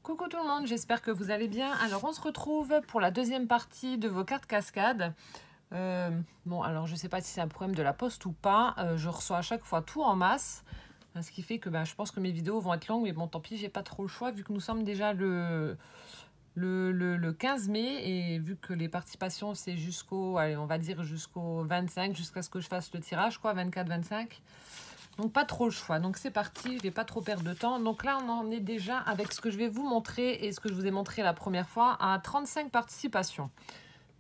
Coucou tout le monde, j'espère que vous allez bien. Alors on se retrouve pour la deuxième partie de vos cartes cascades. Bon, alors je ne sais pas si c'est un problème de la poste ou pas. Je reçois à chaque fois tout en masse. Ce qui fait que je pense que mes vidéos vont être longues. Mais bon, tant pis, j'ai pas trop le choix vu que nous sommes déjà le 15 mai. Et vu que les participations, c'est jusqu'au, allez, on va dire jusqu'au 25, jusqu'à ce que je fasse le tirage, quoi, 24-25. Donc pas trop le choix, donc c'est parti, je vais pas trop perdre de temps. Donc là on en est déjà avec ce que je vais vous montrer et ce que je vous ai montré la première fois à 35 participations.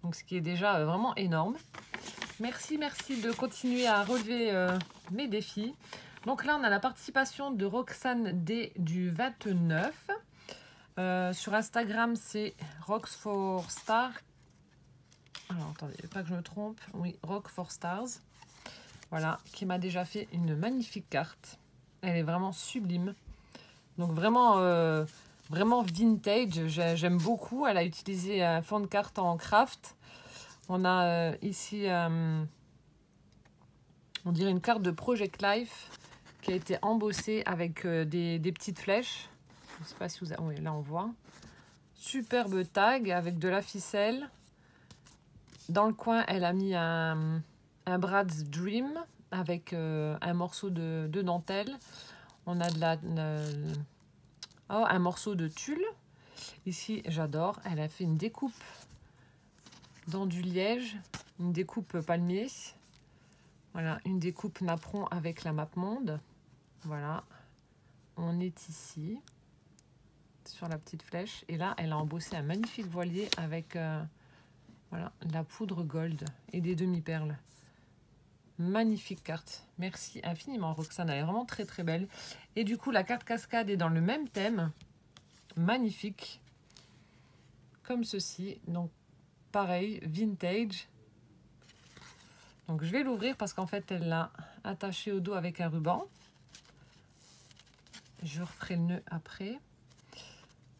Donc ce qui est déjà vraiment énorme. Merci de continuer à relever mes défis. Donc là on a la participation de Roxane D du 29. Sur Instagram c'est Rox4Star. Alors attendez, pas que je me trompe. Oui, Rock4Stars. Voilà, qui m'a déjà fait une magnifique carte. Elle est vraiment sublime. Donc vraiment, vraiment vintage. J'aime beaucoup. Elle a utilisé un fond de carte en craft. On a ici, on dirait une carte de Project Life qui a été embossée avec des petites flèches. Je ne sais pas si vous avez... Oui, là on voit. Superbe tag avec de la ficelle. Dans le coin, elle a mis un Brad's Dream avec un morceau de dentelle. On a un morceau de tulle. Ici, j'adore. Elle a fait une découpe dans du liège, une découpe palmier. Voilà, une découpe napperon avec la map monde. Voilà, on est ici sur la petite flèche. Et là, elle a embossé un magnifique voilier avec voilà, la poudre gold et des demi-perles. Magnifique carte. Merci infiniment, Roxane. Elle est vraiment très belle. Et du coup, la carte cascade est dans le même thème. Magnifique. Comme ceci. Donc, pareil, vintage. Donc, je vais l'ouvrir parce qu'en fait, elle l'a attaché au dos avec un ruban. Je referai le nœud après.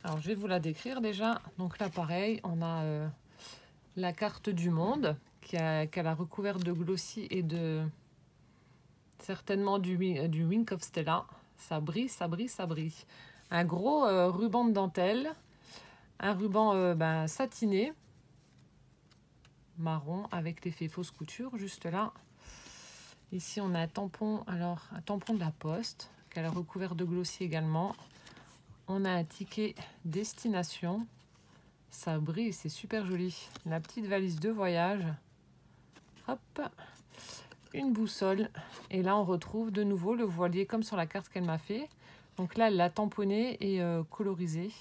Alors, je vais vous la décrire déjà. Donc là, pareil, on a la carte du monde qu'elle a recouverte de glossy et de certainement du Wink of Stella. Ça brille. Un gros ruban de dentelle, un ruban satiné marron avec l'effet fausse couture juste là. Ici on a un tampon, alors un tampon de la poste qu'elle a recouvert de glossy également. On a un ticket destination. Ça brille, c'est super joli. La petite valise de voyage. Hop, une boussole. Et là, on retrouve de nouveau le voilier comme sur la carte qu'elle m'a fait. Donc là, elle l'a tamponné et colorisé.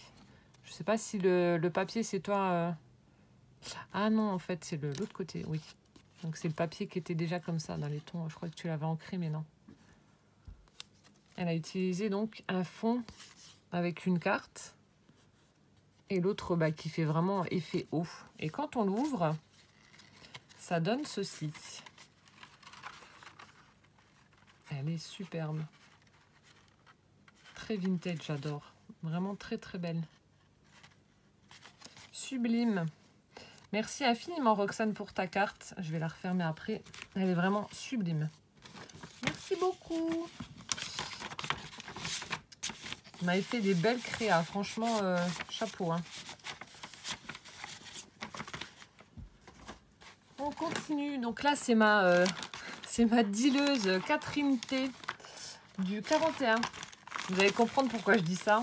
Je sais pas si le papier, c'est toi... Ah non, en fait, c'est l'autre côté, oui. Donc c'est le papier qui était déjà comme ça dans les tons. Je crois que tu l'avais ancré, mais non. Elle a utilisé donc un fond avec une carte. Et l'autre qui fait vraiment effet eau. Et quand on l'ouvre, ça donne ceci. Elle est superbe. Très vintage, j'adore. Vraiment très belle. Sublime. Merci infiniment, Roxane, pour ta carte. Je vais la refermer après. Elle est vraiment sublime. Merci beaucoup. Vous m'avez fait des belles créas. Franchement, chapeau. Hein. On continue. Donc là, c'est ma dealeuse Catherine T du 41. Vous allez comprendre pourquoi je dis ça.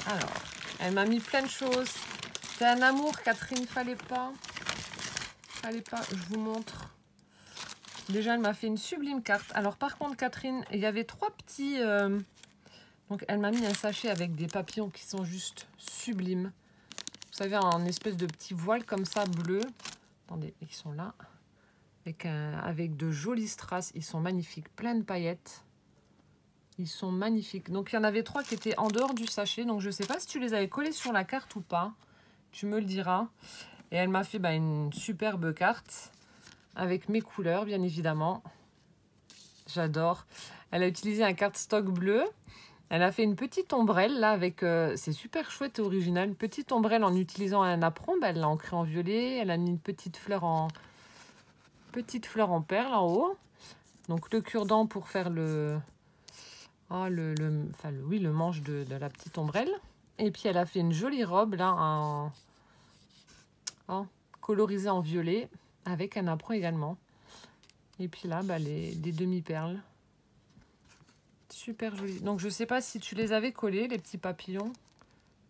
Alors, elle m'a mis plein de choses. C'est un amour, Catherine, fallait pas. Je vous montre. Déjà, elle m'a fait une sublime carte. Alors, par contre, Catherine, il y avait 3 petits... Donc, elle m'a mis un sachet avec des papillons qui sont juste sublimes. Vous savez, en espèce de petit voile comme ça, bleu. Attendez, ils sont là. Avec de jolies strass. Ils sont magnifiques. Plein de paillettes. Ils sont magnifiques. Donc, il y en avait 3 qui étaient en dehors du sachet. Donc, je ne sais pas si tu les avais collés sur la carte ou pas. Tu me le diras. Et elle m'a fait une superbe carte. Avec mes couleurs, bien évidemment. J'adore. Elle a utilisé un cardstock bleu. Elle a fait une petite ombrelle, là, avec... c'est super chouette et original. Une petite ombrelle en utilisant un apron. Elle l'a ancrée en violet. Elle a mis une petite fleur en perle en haut. Donc, le cure-dent pour faire le Oh, oui, le manche de la petite ombrelle. Et puis, elle a fait une jolie robe, là, colorisée en violet, avec un apron également. Et puis là, bah, des demi-perles. Super joli. Donc, je sais pas si tu les avais collés, les petits papillons.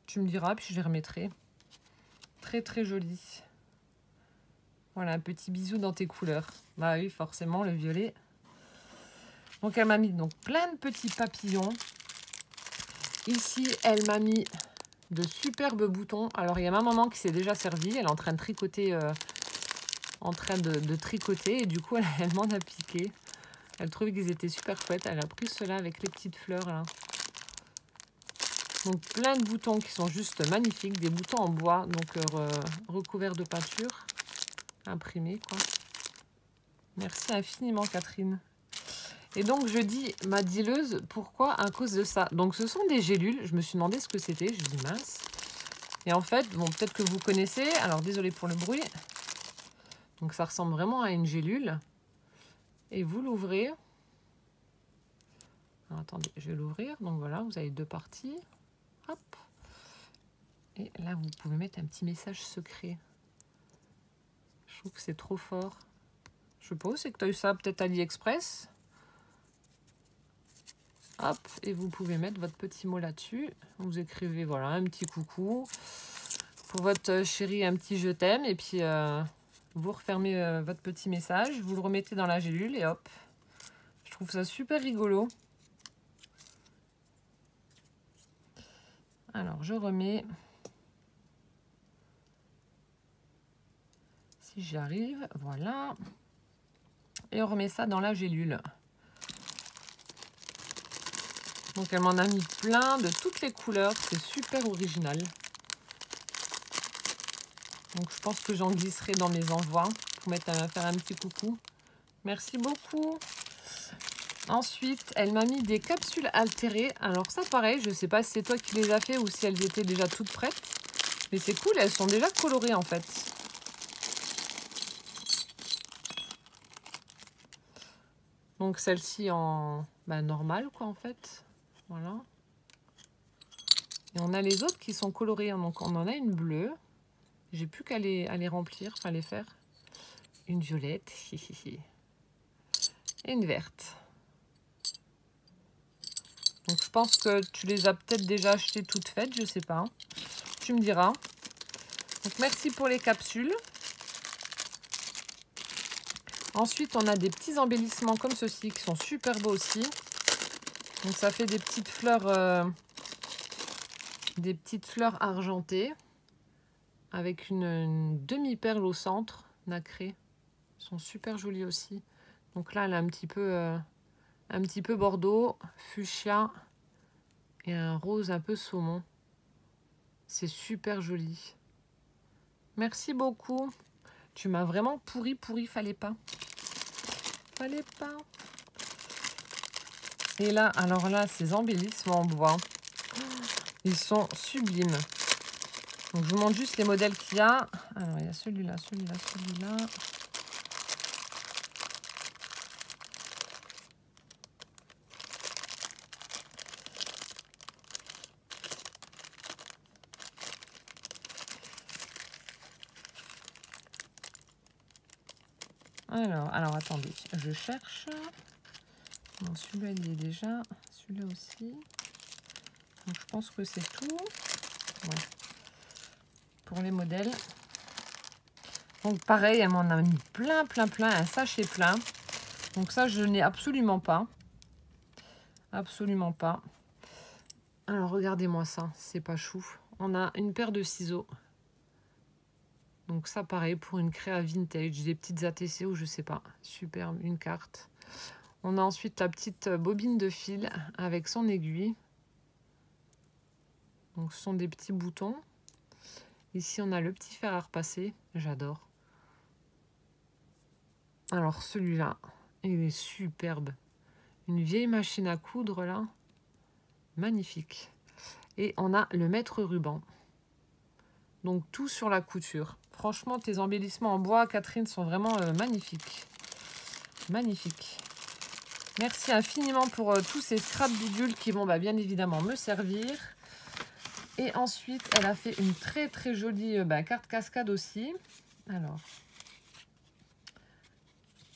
Tu me diras, puis je les remettrai. Très, très joli. Voilà, un petit bisou dans tes couleurs. Bah oui, forcément, le violet. Donc, elle m'a mis donc, plein de petits papillons. Ici, elle m'a mis de superbes boutons. Alors, il y a ma maman qui s'est déjà servie. Elle est en train de tricoter, tricoter. Et du coup, elle m'en a piqué. Elle trouvait qu'ils étaient super chouettes. Elle a pris ceux-là avec les petites fleurs, là. Donc, plein de boutons qui sont juste magnifiques. Des boutons en bois, donc recouverts de peinture. Imprimés, quoi. Merci infiniment, Catherine. Et donc, je dis ma dileuse, pourquoi? À cause de ça. Donc, ce sont des gélules. Je me suis demandé ce que c'était. Je dis mince. Et en fait, bon, peut-être que vous connaissez. Alors, désolé pour le bruit. Donc, ça ressemble vraiment à une gélule. Et vous l'ouvrez. Attendez, je vais l'ouvrir. Donc, voilà, vous avez deux parties. Hop. Et là, vous pouvez mettre un petit message secret. Je trouve que c'est trop fort. Je sais pas, c'est que tu as eu ça peut-être à AliExpress. Hop, et vous pouvez mettre votre petit mot là-dessus. Vous écrivez, voilà, un petit coucou. Pour votre chérie, un petit je t'aime. Et puis, vous refermez votre petit message. Vous le remettez dans la gélule et hop. Je trouve ça super rigolo. Alors, je remets. Si j'y arrive, voilà. Et on remet ça dans la gélule. Donc, elle m'en a mis plein de toutes les couleurs. C'est super original. Donc, je pense que j'en glisserai dans mes envois pour faire un petit coucou. Merci beaucoup. Ensuite, elle m'a mis des capsules altérées. Alors ça, pareil, je ne sais pas si c'est toi qui les as fait ou si elles étaient déjà toutes prêtes. Mais c'est cool, elles sont déjà colorées en fait. Donc celle-ci en normale, quoi, en fait. Voilà. Et on a les autres qui sont colorées. Donc on en a une bleue. J'ai plus qu'à les remplir, enfin les faire. Une violette. Et une verte. Donc je pense que tu les as peut-être déjà achetées toutes faites, je sais pas. Tu me diras. Donc merci pour les capsules. Ensuite, on a des petits embellissements comme ceci qui sont super beaux aussi. Donc ça fait des petites fleurs argentées avec une demi-perle au centre, nacrée. Elles sont super jolies aussi. Donc là, elle a un petit peu bordeaux, fuchsia et un rose un peu saumon. C'est super joli. Merci beaucoup. Tu m'as vraiment pourri, fallait pas. Fallait pas. Et là, alors là, ces embellissements en bois, ils sont sublimes. Donc, je vous montre juste les modèles qu'il y a. Alors, il y a celui-là, celui-là, celui-là. Alors, attendez, je cherche. Non, celui-là, il y est déjà. Celui-là aussi. Donc, je pense que c'est tout. Ouais. Pour les modèles. Donc, pareil, elle m'en a mis plein, un sachet plein. Donc, ça, je n'ai absolument pas. Absolument pas. Alors, regardez-moi ça. C'est pas chou. On a une paire de ciseaux. Donc ça, pareil, pour une créa vintage, des petites ATC ou je sais pas. Superbe, une carte. On a ensuite la petite bobine de fil avec son aiguille. Donc ce sont des petits boutons. Ici, on a le petit fer à repasser. J'adore. Alors celui-là, il est superbe. Une vieille machine à coudre là. Magnifique. Et on a le mètre ruban. Donc tout sur la couture. Franchement, tes embellissements en bois, Catherine, sont vraiment magnifiques. Magnifiques. Merci infiniment pour tous ces scraps bidules qui vont bien évidemment me servir. Et ensuite, elle a fait une très très jolie carte cascade aussi. Alors,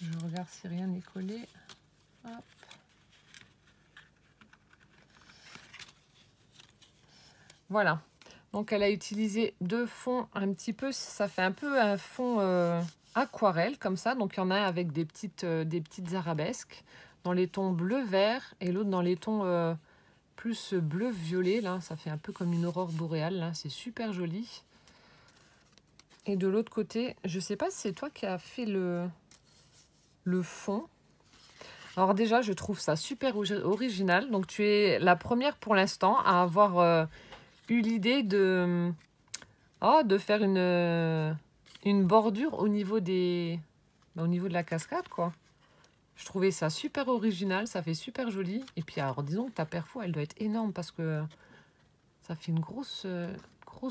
je regarde si rien n'est collé. Hop. Voilà. Donc, elle a utilisé deux fonds un petit peu. Ça fait un peu un fond aquarelle comme ça. Donc, il y en a un avec des petites arabesques dans les tons bleu-vert et l'autre dans les tons plus bleu-violet. Là, ça fait un peu comme une aurore boréale. Là, c'est super joli. Et de l'autre côté, je sais pas si c'est toi qui as fait le fond. Alors déjà, je trouve ça super original. Donc, tu es la première pour l'instant à avoir eu l'idée de faire une bordure au niveau au niveau de la cascade, quoi. Je trouvais ça super original, ça fait super joli. Et puis, alors, disons que ta perfo, elle doit être énorme parce que ça fait une grosse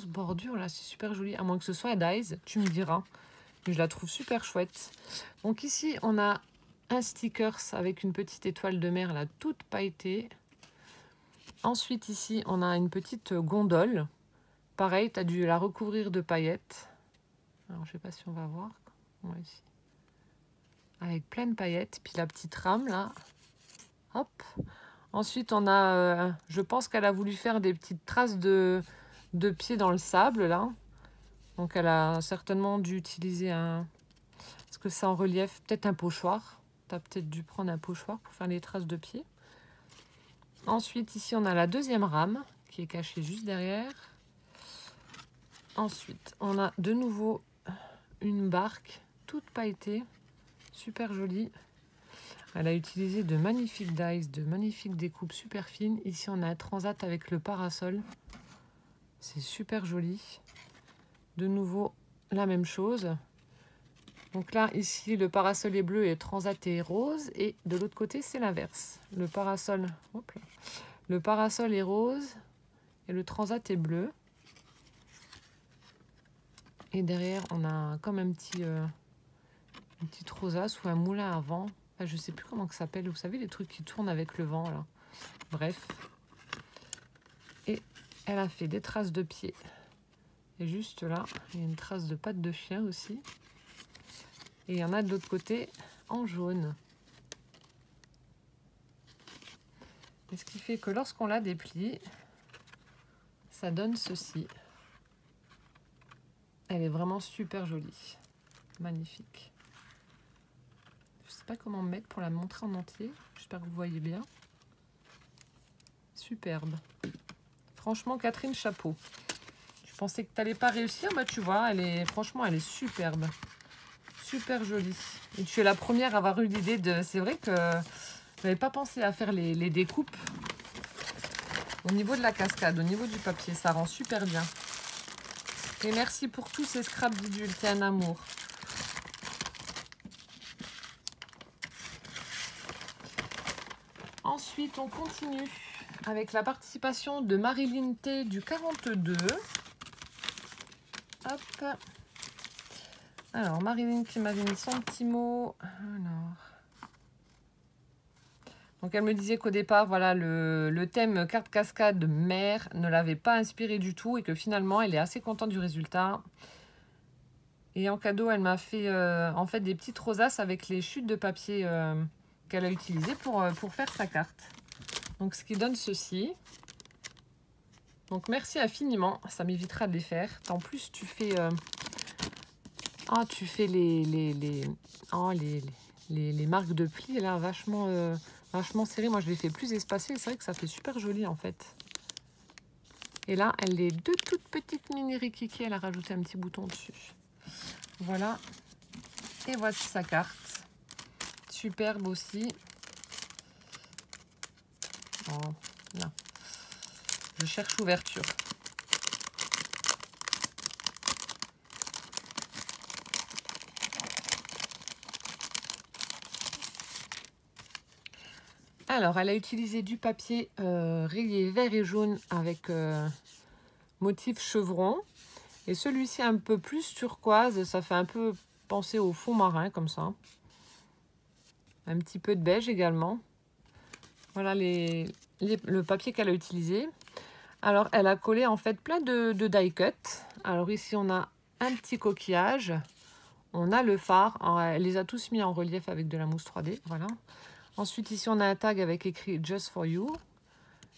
bordure, là. C'est super joli. À moins que ce soit Dies, tu me diras. Mais je la trouve super chouette. Donc ici, on a un stickers avec une petite étoile de mer, là, toute pailletée. Ensuite, ici, on a une petite gondole. Pareil, tu as dû la recouvrir de paillettes. Alors, je sais pas si on va voir. Ouais, ici. Avec plein de paillettes. Puis la petite rame, là. Hop. Ensuite, on a... je pense qu'elle a voulu faire des petites traces de pieds dans le sable, là. Donc, elle a certainement dû utiliser un... Est-ce que c'est en relief? Peut-être un pochoir. Tu as peut-être dû prendre un pochoir pour faire les traces de pieds. Ensuite, ici, on a la deuxième rame qui est cachée juste derrière. Ensuite, on a de nouveau une barque toute pailletée, super jolie. Elle a utilisé de magnifiques dies, de magnifiques découpes super fines. Ici, on a un transat avec le parasol. C'est super joli. De nouveau, la même chose. Donc là, ici, le parasol est bleu et le transat est rose. Et de l'autre côté, c'est l'inverse. Le parasol est rose et le transat est bleu. Et derrière, on a comme une petite rosace ou un moulin à vent. Enfin, je ne sais plus comment ça s'appelle. Vous savez, les trucs qui tournent avec le vent, là. Bref. Et elle a fait des traces de pieds. Et juste là, il y a une trace de patte de chien aussi. Et il y en a de l'autre côté en jaune. Et ce qui fait que lorsqu'on la déplie, ça donne ceci. Elle est vraiment super jolie. Magnifique. Je ne sais pas comment me mettre pour la montrer en entier. J'espère que vous voyez bien. Superbe. Franchement, Catherine, chapeau. Je pensais que tu n'allais pas réussir. Bah, tu vois, franchement, elle est superbe. Super jolie. Et tu es la première à avoir eu l'idée de... C'est vrai que je n'avais pas pensé à faire les découpes au niveau de la cascade, au niveau du papier. Ça rend super bien. Et merci pour tous ces scraps bidules. C'est un amour. Ensuite, on continue avec la participation de Marilyn T du 42. Hop. Alors, Marilyn qui m'avait mis son petit mot. Alors. Donc, elle me disait qu'au départ, voilà, le thème carte cascade mer ne l'avait pas inspiré du tout et que finalement, elle est assez contente du résultat. Et en cadeau, elle m'a fait en fait des petites rosaces avec les chutes de papier qu'elle a utilisées pour faire sa carte. Donc, ce qui donne ceci. Donc, merci infiniment. Ça m'évitera de les faire. En plus, tu fais... tu fais les marques de plis, là, vachement serrées. Moi, je les fais plus espacées. C'est vrai que ça fait super joli, en fait. Et là, elle est deux toutes petites mini rikiki. Elle a rajouté un petit bouton dessus. Voilà. Et voici sa carte. Superbe aussi. Oh, là. Je cherche ouverture. Alors, elle a utilisé du papier rayé vert et jaune avec motif chevron. Et celui-ci un peu plus turquoise. Ça fait un peu penser au fond marin, comme ça. Un petit peu de beige également. Voilà le papier qu'elle a utilisé. Alors, elle a collé en fait plein de die cut. Alors ici, on a un petit coquillage. On a le phare. Alors, elle les a tous mis en relief avec de la mousse 3D. Voilà. Ensuite, ici, on a un tag avec écrit Just for you.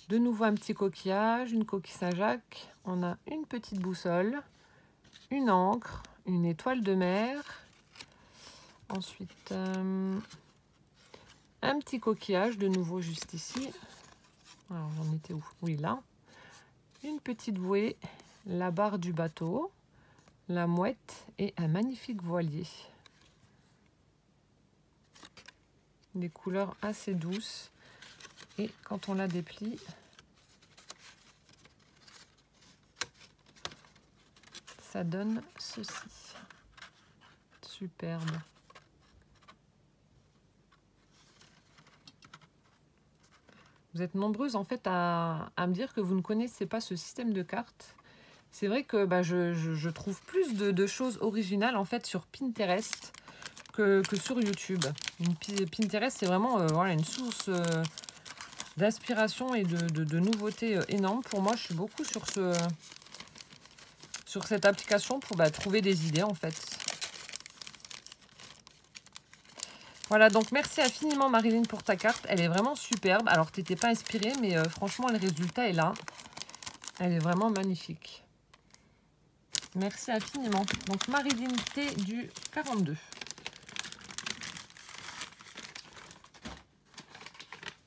De nouveau, un petit coquillage, une coquille Saint-Jacques. On a une petite boussole, une encre, une étoile de mer. Ensuite, un petit coquillage, de nouveau juste ici. Alors, j'en étais où? Oui, là. Une petite bouée, la barre du bateau, la mouette et un magnifique voilier. Des couleurs assez douces. Et quand on la déplie, ça donne ceci. Superbe. Vous êtes nombreuses en fait à me dire que vous ne connaissez pas ce système de cartes. C'est vrai que je trouve plus de choses originales en fait sur Pinterest que sur YouTube. Pinterest, c'est vraiment voilà, une source d'inspiration et de nouveautés énormes. Pour moi, je suis beaucoup sur cette application pour trouver des idées en fait. Voilà, donc merci infiniment Marilyn pour ta carte. Elle est vraiment superbe. Alors, tu n'étais pas inspirée, mais franchement, le résultat est là. Elle est vraiment magnifique. Merci infiniment. Donc, Marilyn T du 42.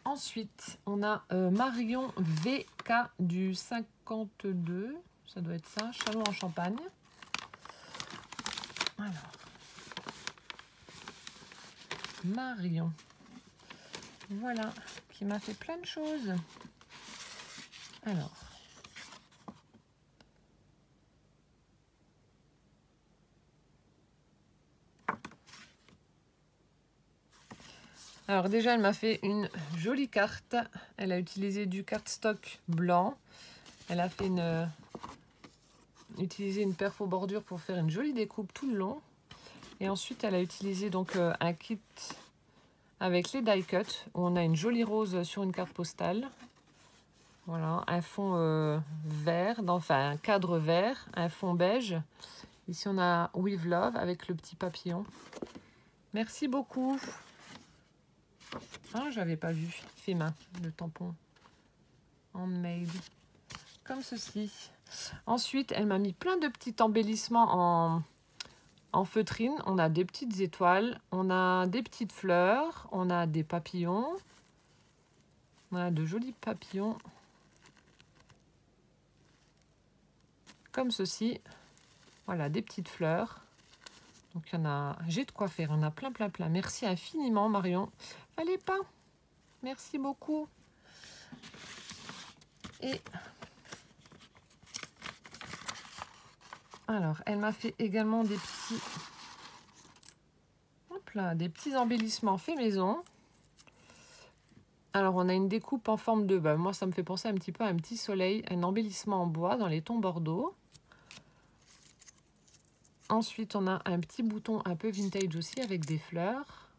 Ensuite, on a Marion VK du 52. Ça doit être ça. Chalon en Champagne. Alors. Marion. Voilà, qui m'a fait plein de choses. Alors. Alors déjà, elle m'a fait une jolie carte. Elle a utilisé du cardstock blanc. Elle a fait utilisé une perfo bordure pour faire une jolie découpe tout le long. Et ensuite, elle a utilisé donc un kit avec les die cut où on a une jolie rose sur une carte postale. Voilà, un fond vert, enfin un cadre vert, un fond beige. Ici, on a With Love avec le petit papillon. Merci beaucoup. Ah, j'avais pas vu. Fait main, le tampon. Handmade. Comme ceci. Ensuite, elle m'a mis plein de petits embellissements en feutrine. On a des petites étoiles, on a des petites fleurs, on a des papillons. On a de jolis papillons. Comme ceci. Voilà, des petites fleurs. Donc, il y en a... J'ai de quoi faire. Il y en a plein, plein, plein. Merci infiniment, Marion. Fallait pas. Merci beaucoup. Et... alors, elle m'a fait également des petits... hop là, des petits embellissements faits maison. Alors, on a une découpe en forme de... moi, ça me fait penser un petit peu à un petit soleil. Un embellissement en bois dans les tons bordeaux. Ensuite, on a un petit bouton un peu vintage aussi avec des fleurs.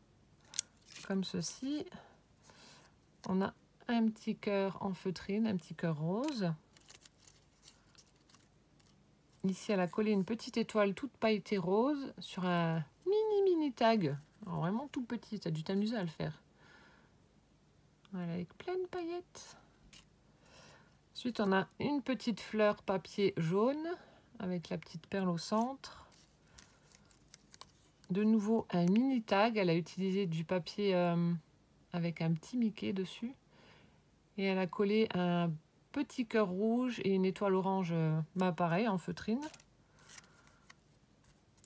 Comme ceci. On a un petit cœur en feutrine, un petit cœur rose. Ici, elle a collé une petite étoile toute pailletée rose sur un mini tag. Alors, vraiment tout petit, tu as dû t'amuser à le faire. Voilà, avec plein de paillettes. Ensuite, on a une petite fleur papier jaune avec la petite perle au centre. De nouveau, un mini tag. Elle a utilisé du papier avec un petit Mickey dessus. Et elle a collé un petit cœur rouge et une étoile orange, pareil, en feutrine.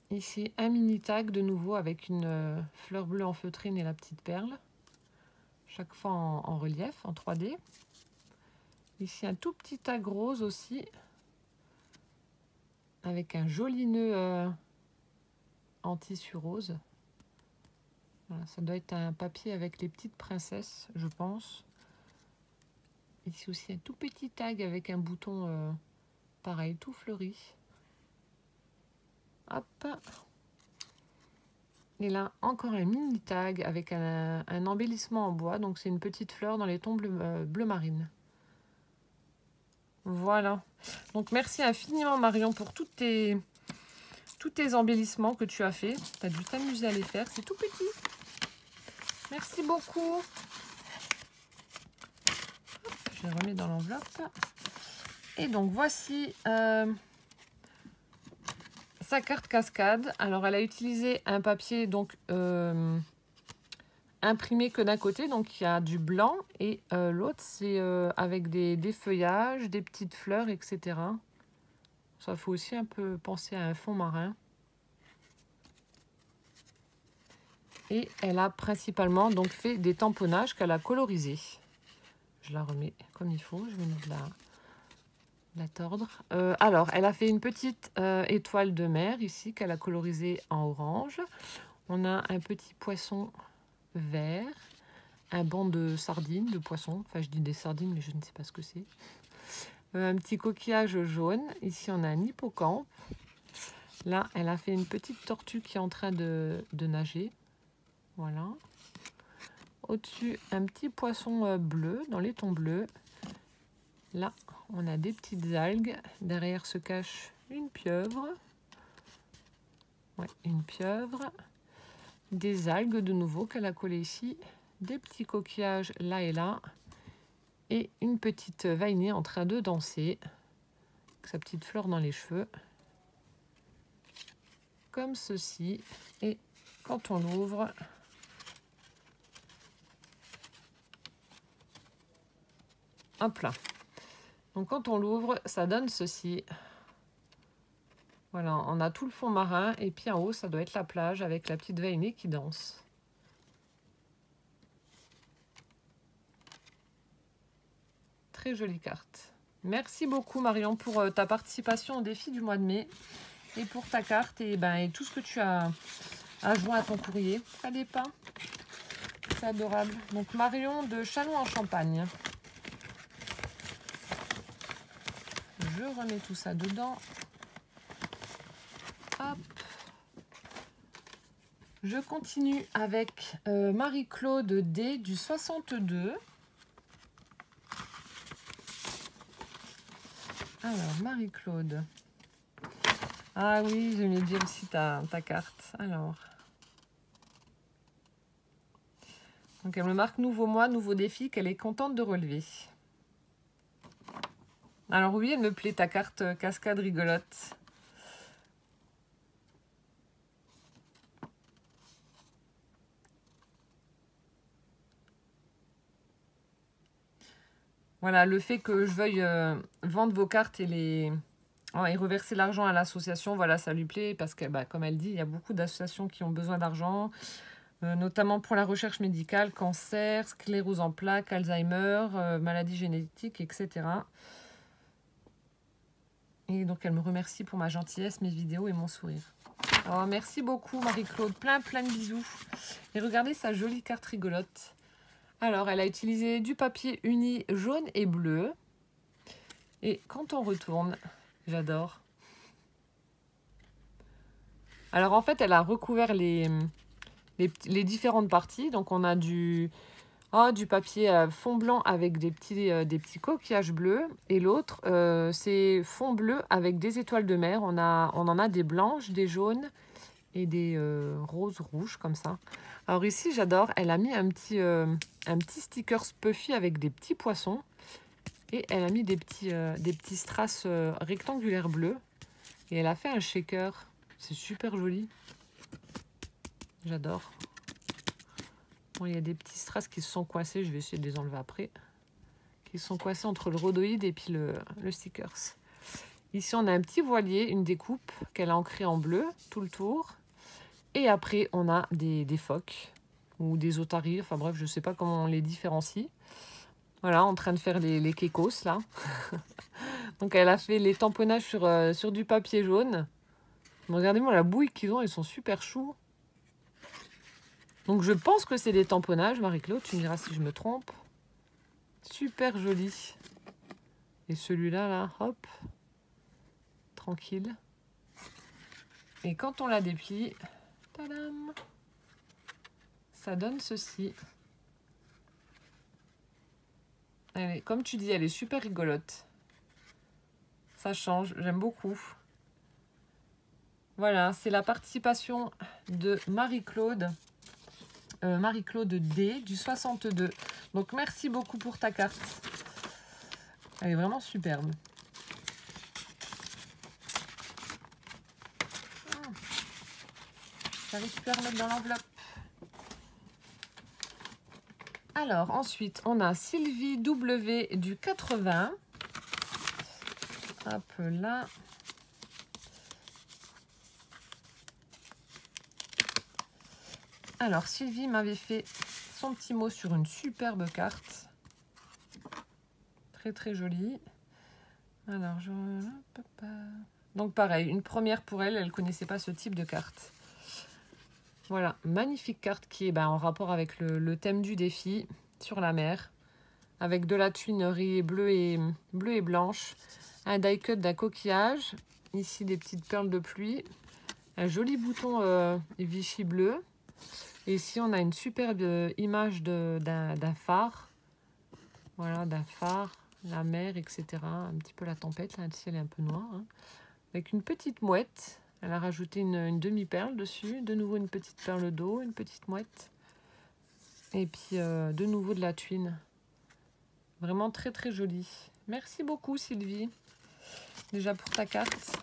Ici, un mini tag de nouveau avec une fleur bleue en feutrine et la petite perle. Chaque fois en relief, en 3D. Ici, un tout petit tag rose aussi. Avec un joli nœud en tissu rose. Voilà, ça doit être un papier avec les petites princesses, je pense. Ici aussi un tout petit tag avec un bouton pareil, tout fleuri. Hop. Et là, encore un mini tag avec un embellissement en bois. Donc, c'est une petite fleur dans les tons bleu marine. Voilà. Donc, merci infiniment, Marion, pour tous tes embellissements que tu as fait. Tu as dû t'amuser à les faire. C'est tout petit. Merci beaucoup. Hop, je les remets dans l'enveloppe. Et donc, voici sa carte cascade. Alors, elle a utilisé un papier donc imprimé que d'un côté. Donc, il y a du blanc. Et l'autre, c'est avec des feuillages, des petites fleurs, etc. Ça fait aussi un peu penser à un fond marin. Et elle a principalement donc fait des tamponnages qu'elle a colorisés. Je la remets comme il faut. Je vais mettre la tordre. Alors, elle a fait une petite étoile de mer ici qu'elle a colorisée en orange. On a un petit poisson vert, un banc de sardines, de poissons. Enfin, je dis des sardines, mais je ne sais pas ce que c'est. Un petit coquillage jaune. Ici, on a un hippocampe. Là, elle a fait une petite tortue qui est en train de nager. Voilà. Au-dessus, un petit poisson bleu, dans les tons bleus. Là, on a des petites algues. Derrière se cache une pieuvre. Ouais, une pieuvre. Des algues de nouveau qu'elle a collées ici. Des petits coquillages là et là. Et une petite vainée en train de danser. Avec sa petite fleur dans les cheveux. Comme ceci. Et quand on l'ouvre... Hop là. Donc quand on l'ouvre, ça donne ceci. Voilà, on a tout le fond marin et puis en haut, ça doit être la plage avec la petite vainée qui danse. Très jolie carte. Merci beaucoup Marion pour ta participation au défi du mois de mai et pour ta carte et tout ce que tu as joint à ton courrier. Allez pas. C'est adorable. Donc Marion de Châlons-en-Champagne. Je remets tout ça dedans. Hop. Je continue avec Marie-Claude D du 62. Alors, Marie-Claude. Ah oui, j'aimais bien aussi ta carte. Alors. Donc, elle me marque nouveau mois, nouveau défi qu'elle est contente de relever. Alors oui, elle me plaît ta carte cascade rigolote. Voilà, le fait que je veuille vendre vos cartes et reverser l'argent à l'association, voilà, ça lui plaît parce que, comme elle dit, il y a beaucoup d'associations qui ont besoin d'argent, notamment pour la recherche médicale, cancer, sclérose en plaques, Alzheimer, maladies génétiques, etc. Et donc, elle me remercie pour ma gentillesse, mes vidéos et mon sourire. Oh, merci beaucoup, Marie-Claude. Plein de bisous. Et regardez sa jolie carte rigolote. Alors, elle a utilisé du papier uni jaune et bleu. Et quand on retourne, j'adore. Alors, en fait, elle a recouvert les différentes parties. Donc, on a du papier fond blanc avec des petits coquillages bleus. Et l'autre, c'est fond bleu avec des étoiles de mer. On en a des blanches, des jaunes et des roses rouges comme ça. Alors ici, j'adore. Elle a mis un petit sticker puffy avec des petits poissons. Et elle a mis des petits strass rectangulaires bleus. Et elle a fait un shaker. C'est super joli. J'adore. Bon, il y a des petits strass qui se sont coincés. Je vais essayer de les enlever après. Qui sont coincés entre le rhodoïde et puis le stickers. Ici, on a un petit voilier, une découpe qu'elle a ancrée en bleu tout le tour. Et après, on a des phoques ou des otaries. Enfin bref, je ne sais pas comment on les différencie. Voilà, en train de faire les kékos, là. Donc, elle a fait les tamponnages sur du papier jaune. Regardez-moi la bouille qu'ils ont, ils sont super choux. Donc, je pense que c'est des tamponnages, Marie-Claude. Tu me diras si je me trompe. Super joli. Et celui-là, là, hop. Tranquille. Et quand on la déplie, tadam, ça donne ceci. Comme tu dis, elle est super rigolote. Ça change, j'aime beaucoup. Voilà, c'est la participation de Marie-Claude. Marie-Claude D du 62. Donc merci beaucoup pour ta carte. Elle est vraiment superbe. J'arrive plus à remettre dans l'enveloppe. Alors ensuite on a Sylvie W du 80. Hop là. Alors Sylvie m'avait fait son petit mot sur une superbe carte. Très très jolie. Alors donc pareil, une première pour elle, elle ne connaissait pas ce type de carte. Voilà, magnifique carte qui est en rapport avec le thème du défi sur la mer. Avec de la tuilerie bleue et blanche. Un die cut d'un coquillage. Ici des petites perles de pluie. Un joli bouton Vichy bleu. Et ici on a une superbe image d'un phare. Voilà, d'un phare, la mer, etc. Un petit peu la tempête, là, le ciel est un peu noir. Hein. Avec une petite mouette. Elle a rajouté une demi-perle dessus. De nouveau une petite perle d'eau, une petite mouette. Et puis de nouveau de la tuile. Vraiment très très jolie. Merci beaucoup Sylvie. Déjà pour ta carte.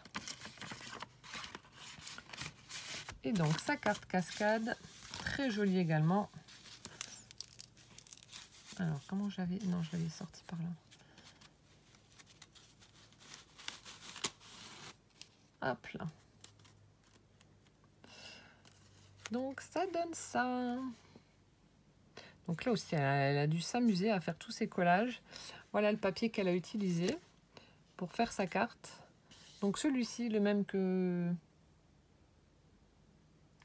Et donc sa carte cascade. Très jolie également. Alors comment j'avais... Non, je l'avais sorti par là. Hop là. Donc ça donne ça. Donc là aussi, elle a dû s'amuser à faire tous ces collages. Voilà le papier qu'elle a utilisé pour faire sa carte. Donc celui-ci, le même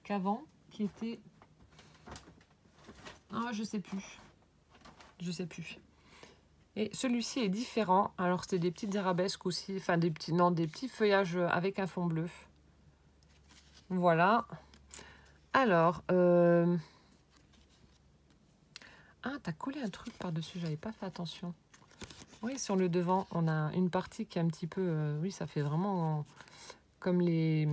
qu'avant, qui était... Ah, je sais plus. Je sais plus. Et celui-ci est différent. Alors c'était des petites arabesques aussi, enfin des petits feuillages avec un fond bleu. Voilà. Alors, ah, t'as collé un truc par-dessus, j'avais pas fait attention. Oui, sur le devant, on a une partie qui est un petit peu... oui, ça fait vraiment comme les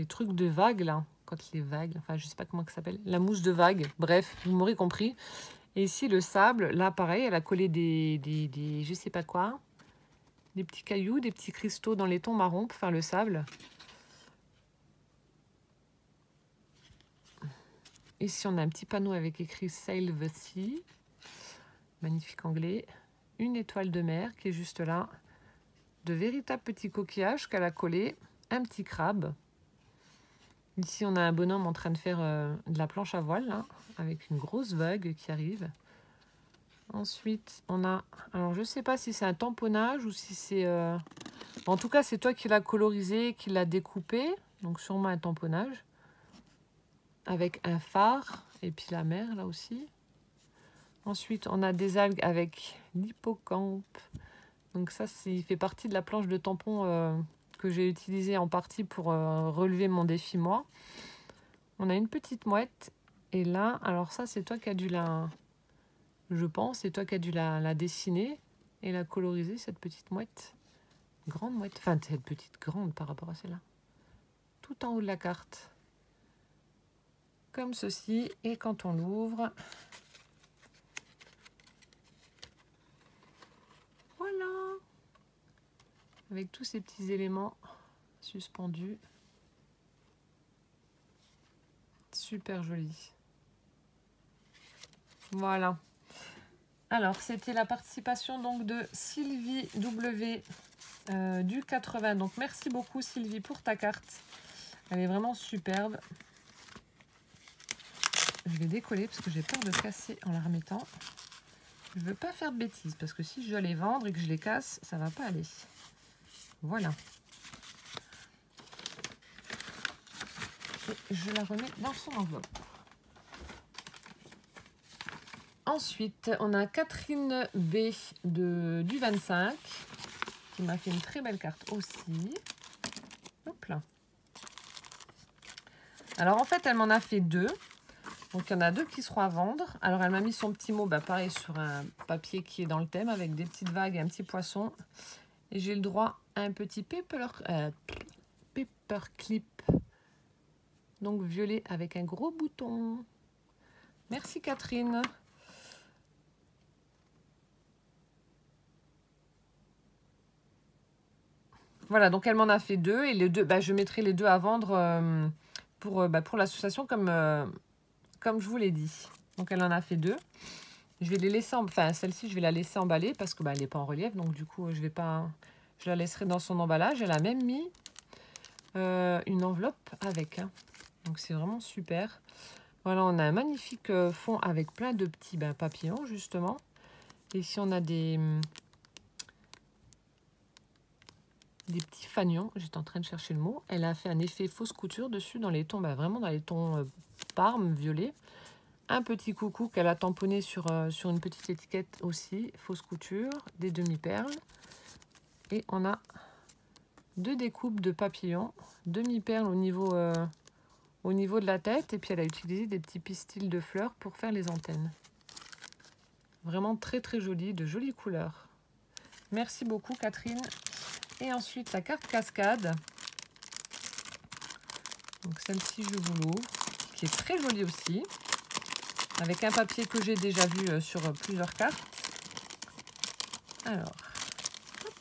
trucs de vagues, là. Quand les vagues, enfin, je sais pas comment ça s'appelle. La mousse de vague, bref, vous m'aurez compris. Et ici, le sable, là, pareil, elle a collé des je sais pas quoi. Des petits cailloux, des petits cristaux dans les tons marrons pour faire le sable. Ici, on a un petit panneau avec écrit Sail the Sea. Magnifique anglais. Une étoile de mer qui est juste là. De véritables petits coquillages qu'elle a collés. Un petit crabe. Ici, on a un bonhomme en train de faire de la planche à voile, là, avec une grosse vague qui arrive. Ensuite, on a... Alors, je ne sais pas si c'est un tamponnage ou si c'est... En tout cas, c'est toi qui l'as colorisé, qui l'as découpé. Donc, sûrement un tamponnage. Avec un phare. Et puis la mer, là aussi. Ensuite, on a des algues avec l'hippocampe. Donc ça, il fait partie de la planche de tampon que j'ai utilisée en partie pour relever mon défi, moi. On a une petite mouette. Et là, alors ça, c'est toi qui as dû la... Je pense, c'est toi qui as dû la dessiner et la coloriser, cette petite mouette. Grande mouette. Enfin, cette petite grande par rapport à celle-là. Tout en haut de la carte. Comme ceci. Et quand on l'ouvre... Voilà. Avec tous ces petits éléments suspendus. Super joli. Voilà. Alors, c'était la participation donc de Sylvie W du 80. Donc, merci beaucoup Sylvie pour ta carte. Elle est vraiment superbe. Je vais décoller parce que j'ai peur de casser en la remettant. Je ne veux pas faire de bêtises parce que si je dois les vendre et que je les casse, ça ne va pas aller. Voilà. Et je la remets dans son enveloppe. Ensuite, on a Catherine B du 25 qui m'a fait une très belle carte aussi. Hop là. Alors en fait, elle m'en a fait deux. Donc, il y en a 2 qui seront à vendre. Alors, elle m'a mis son petit mot, pareil, sur un papier qui est dans le thème, avec des petites vagues et un petit poisson. Et j'ai le droit à un petit paperclip. Donc, violet avec un gros bouton. Merci, Catherine. Voilà, donc elle m'en a fait 2. Et les 2, je mettrai les 2 à vendre pour l'association comme je vous l'ai dit. Donc elle en a fait 2. Je vais les laisser, enfin celle-ci je vais la laisser emballer parce que elle n'est pas en relief. Donc du coup je la laisserai dans son emballage. Elle a même mis une enveloppe avec. Hein. Donc c'est vraiment super. Voilà, on a un magnifique fond avec plein de petits papillons justement. Et ici on a des petits fanions, j'étais en train de chercher le mot. Elle a fait un effet fausse couture dessus dans les tons, vraiment dans les tons parme, violet. Un petit coucou qu'elle a tamponné sur une petite étiquette aussi, fausse couture, des demi-perles. Et on a 2 découpes de papillons, demi-perles au niveau de la tête. Et puis elle a utilisé des petits pistils de fleurs pour faire les antennes. Vraiment très très joli, de jolies couleurs. Merci beaucoup Catherine. Et ensuite, la carte cascade. Donc celle-ci, je vous l'ouvre, qui est très jolie aussi. Avec un papier que j'ai déjà vu sur plusieurs cartes. Alors, hop.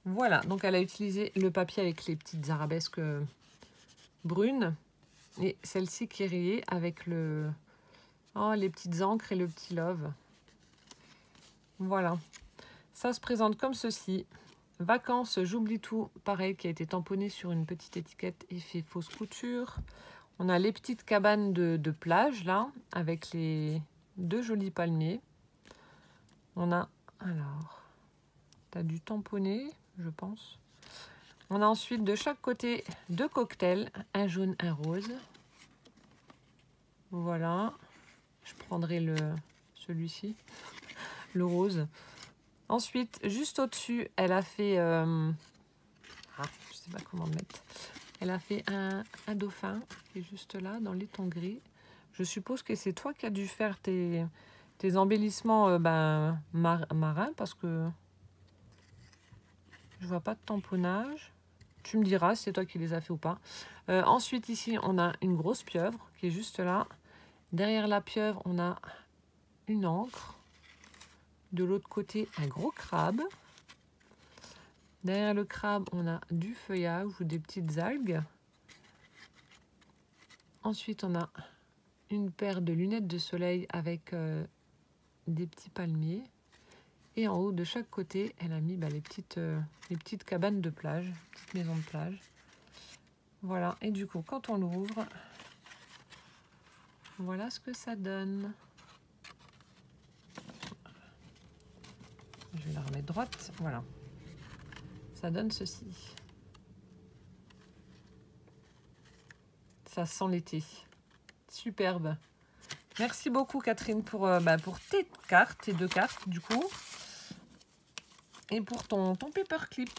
Voilà. Donc elle a utilisé le papier avec les petites arabesques brunes. Et celle-ci qui est rayée avec les petites encres et le petit love. Voilà. Ça se présente comme ceci. Vacances, j'oublie tout. Pareil, qui a été tamponné sur une petite étiquette effet fausse couture. On a les petites cabanes de plage, là, avec les 2 jolis palmiers. On a, alors, tu as dû tamponner, je pense. On a ensuite de chaque côté 2 cocktails, un jaune, un rose. Voilà. Je prendrai celui-ci, le rose. Ensuite, juste au-dessus, elle a fait... je sais pas comment mettre. Elle a fait un dauphin qui est juste là, dans les tons gris. Je suppose que c'est toi qui as dû faire tes embellissements marins, parce que je vois pas de tamponnage. Tu me diras si c'est toi qui les as fait ou pas. Ensuite, ici, on a une grosse pieuvre qui est juste là. Derrière la pieuvre, on a une encre. De l'autre côté, un gros crabe. Derrière le crabe, on a du feuillage ou des petites algues. Ensuite, on a une paire de lunettes de soleil avec des petits palmiers. Et en haut, de chaque côté, elle a mis les petites cabanes de plage, petites maisons de plage. Voilà, et du coup, quand on l'ouvre, voilà ce que ça donne. Je vais la remettre droite, voilà. Ça donne ceci. Ça sent l'été. Superbe. Merci beaucoup Catherine pour tes cartes, tes 2 cartes du coup. Et pour ton paperclip.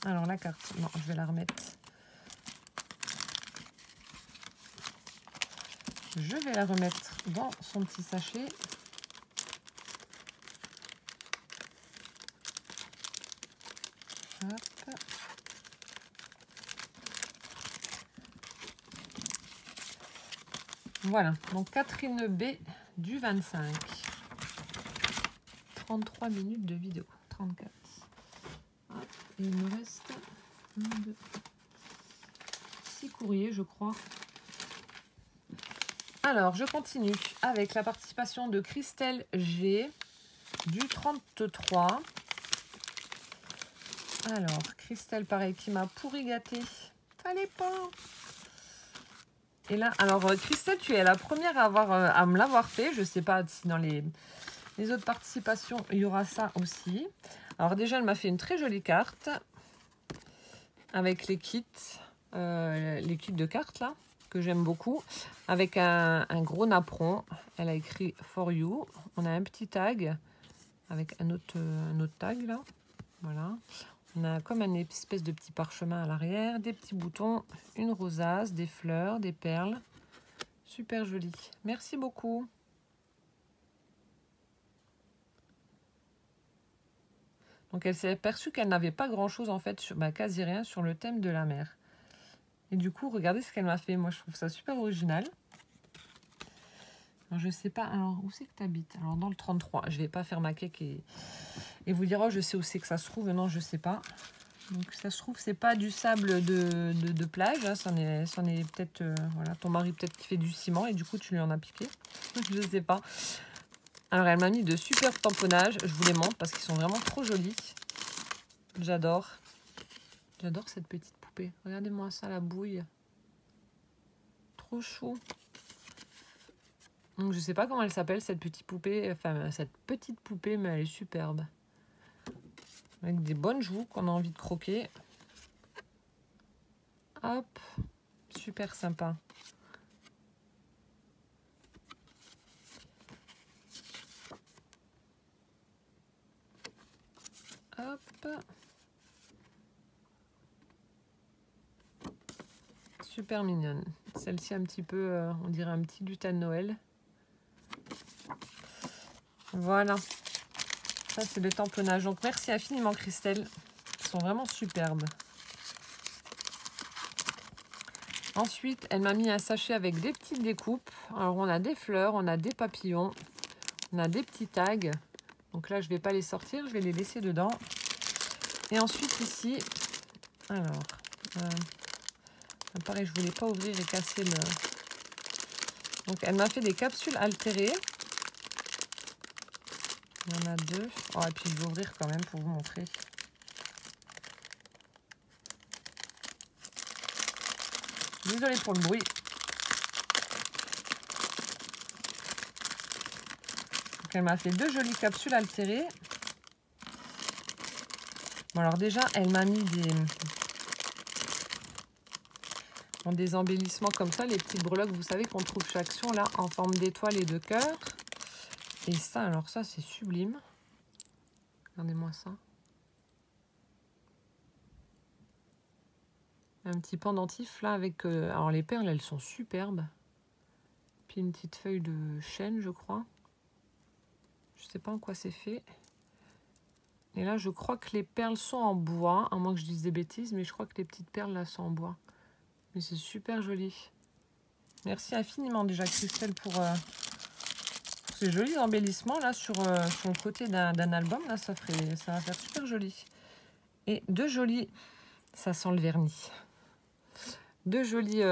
Alors la carte, non, je vais la remettre. Je vais la remettre dans son petit sachet. Hop. Voilà, donc Catherine B du 25. 33 minutes de vidéo. 34. Hop, et il me reste 1, 2, 6 courriers, je crois. Alors, je continue avec la participation de Christelle G du 33. Alors, Christelle, pareil, qui m'a pourri gâté. Fallait pas. Et là, alors, Christelle, tu es la première à me l'avoir fait. Je ne sais pas si dans les autres participations, il y aura ça aussi. Alors, déjà, elle m'a fait une très jolie carte avec les kits de cartes, là, que j'aime beaucoup. Avec un gros napperon. Elle a écrit « For you ». On a un petit tag avec un autre tag, là. Voilà. On a comme une espèce de petit parchemin à l'arrière, des petits boutons, une rosace, des fleurs, des perles. Super joli. Merci beaucoup. Donc elle s'est aperçue qu'elle n'avait pas grand-chose en fait, quasi rien sur le thème de la mer. Et du coup, regardez ce qu'elle m'a fait. Moi, je trouve ça super original. Alors, je sais pas, alors où c'est que tu habites? Alors dans le 33, je vais pas faire ma cake et vous dire, oh je sais où c'est que ça se trouve. Non, je sais pas. Donc ça se trouve, c'est pas du sable de plage, hein. C'en est peut-être, voilà, ton mari peut-être qui fait du ciment et du coup tu lui en as piqué. Je sais pas. Alors elle m'a mis de super tamponnages, je vous les montre parce qu'ils sont vraiment trop jolis. J'adore. J'adore cette petite poupée. Regardez-moi ça, la bouille. Trop chou. Donc je sais pas comment elle s'appelle cette petite poupée, enfin cette petite poupée, mais elle est superbe. Avec des bonnes joues qu'on a envie de croquer. Hop, super sympa. Hop. Super mignonne. Celle-ci un petit peu, on dirait un petit lutin de Noël. Voilà. Ça, c'est le tamponnage. Donc, merci infiniment, Christelle. Ils sont vraiment superbes. Ensuite, elle m'a mis un sachet avec des petites découpes. Alors, on a des fleurs, on a des papillons, on a des petits tags. Donc là, je ne vais pas les sortir, je vais les laisser dedans. Et ensuite, ici, alors, pareil, je ne voulais pas ouvrir et casser le... Donc, elle m'a fait des capsules altérées. Il y en a 2. Oh, et puis, je vais ouvrir quand même pour vous montrer. Désolée pour le bruit. Donc, elle m'a fait 2 jolies capsules altérées. Bon, alors déjà, elle m'a mis des embellissements comme ça, les petites breloques, vous savez qu'on trouve chez Action, là, en forme d'étoile et de cœur. Et ça, alors ça, c'est sublime. Regardez-moi ça. Un petit pendentif, là, avec... alors, les perles, elles sont superbes. Puis une petite feuille de chêne, je crois. Je sais pas en quoi c'est fait. Et là, je crois que les perles sont en bois, à moins que je dise des bêtises, mais je crois que les petites perles, là, sont en bois. Mais c'est super joli. Merci infiniment, déjà, Christelle, pour ces jolis embellissements, là, sur le côté d'un album. Là, ça va faire super joli. Et 2 jolis... Ça sent le vernis. 2 jolies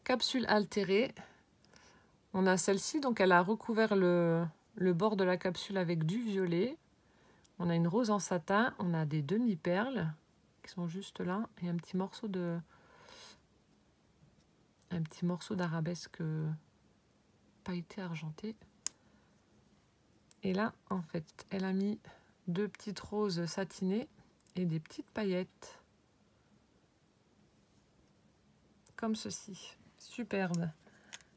capsules altérées. On a celle-ci, donc elle a recouvert le bord de la capsule avec du violet. On a une rose en satin. On a des demi-perles qui sont juste là. Et un petit morceau d'arabesque pailleté argenté. Et là, en fait, elle a mis 2 petites roses satinées et des petites paillettes. Comme ceci. Superbe.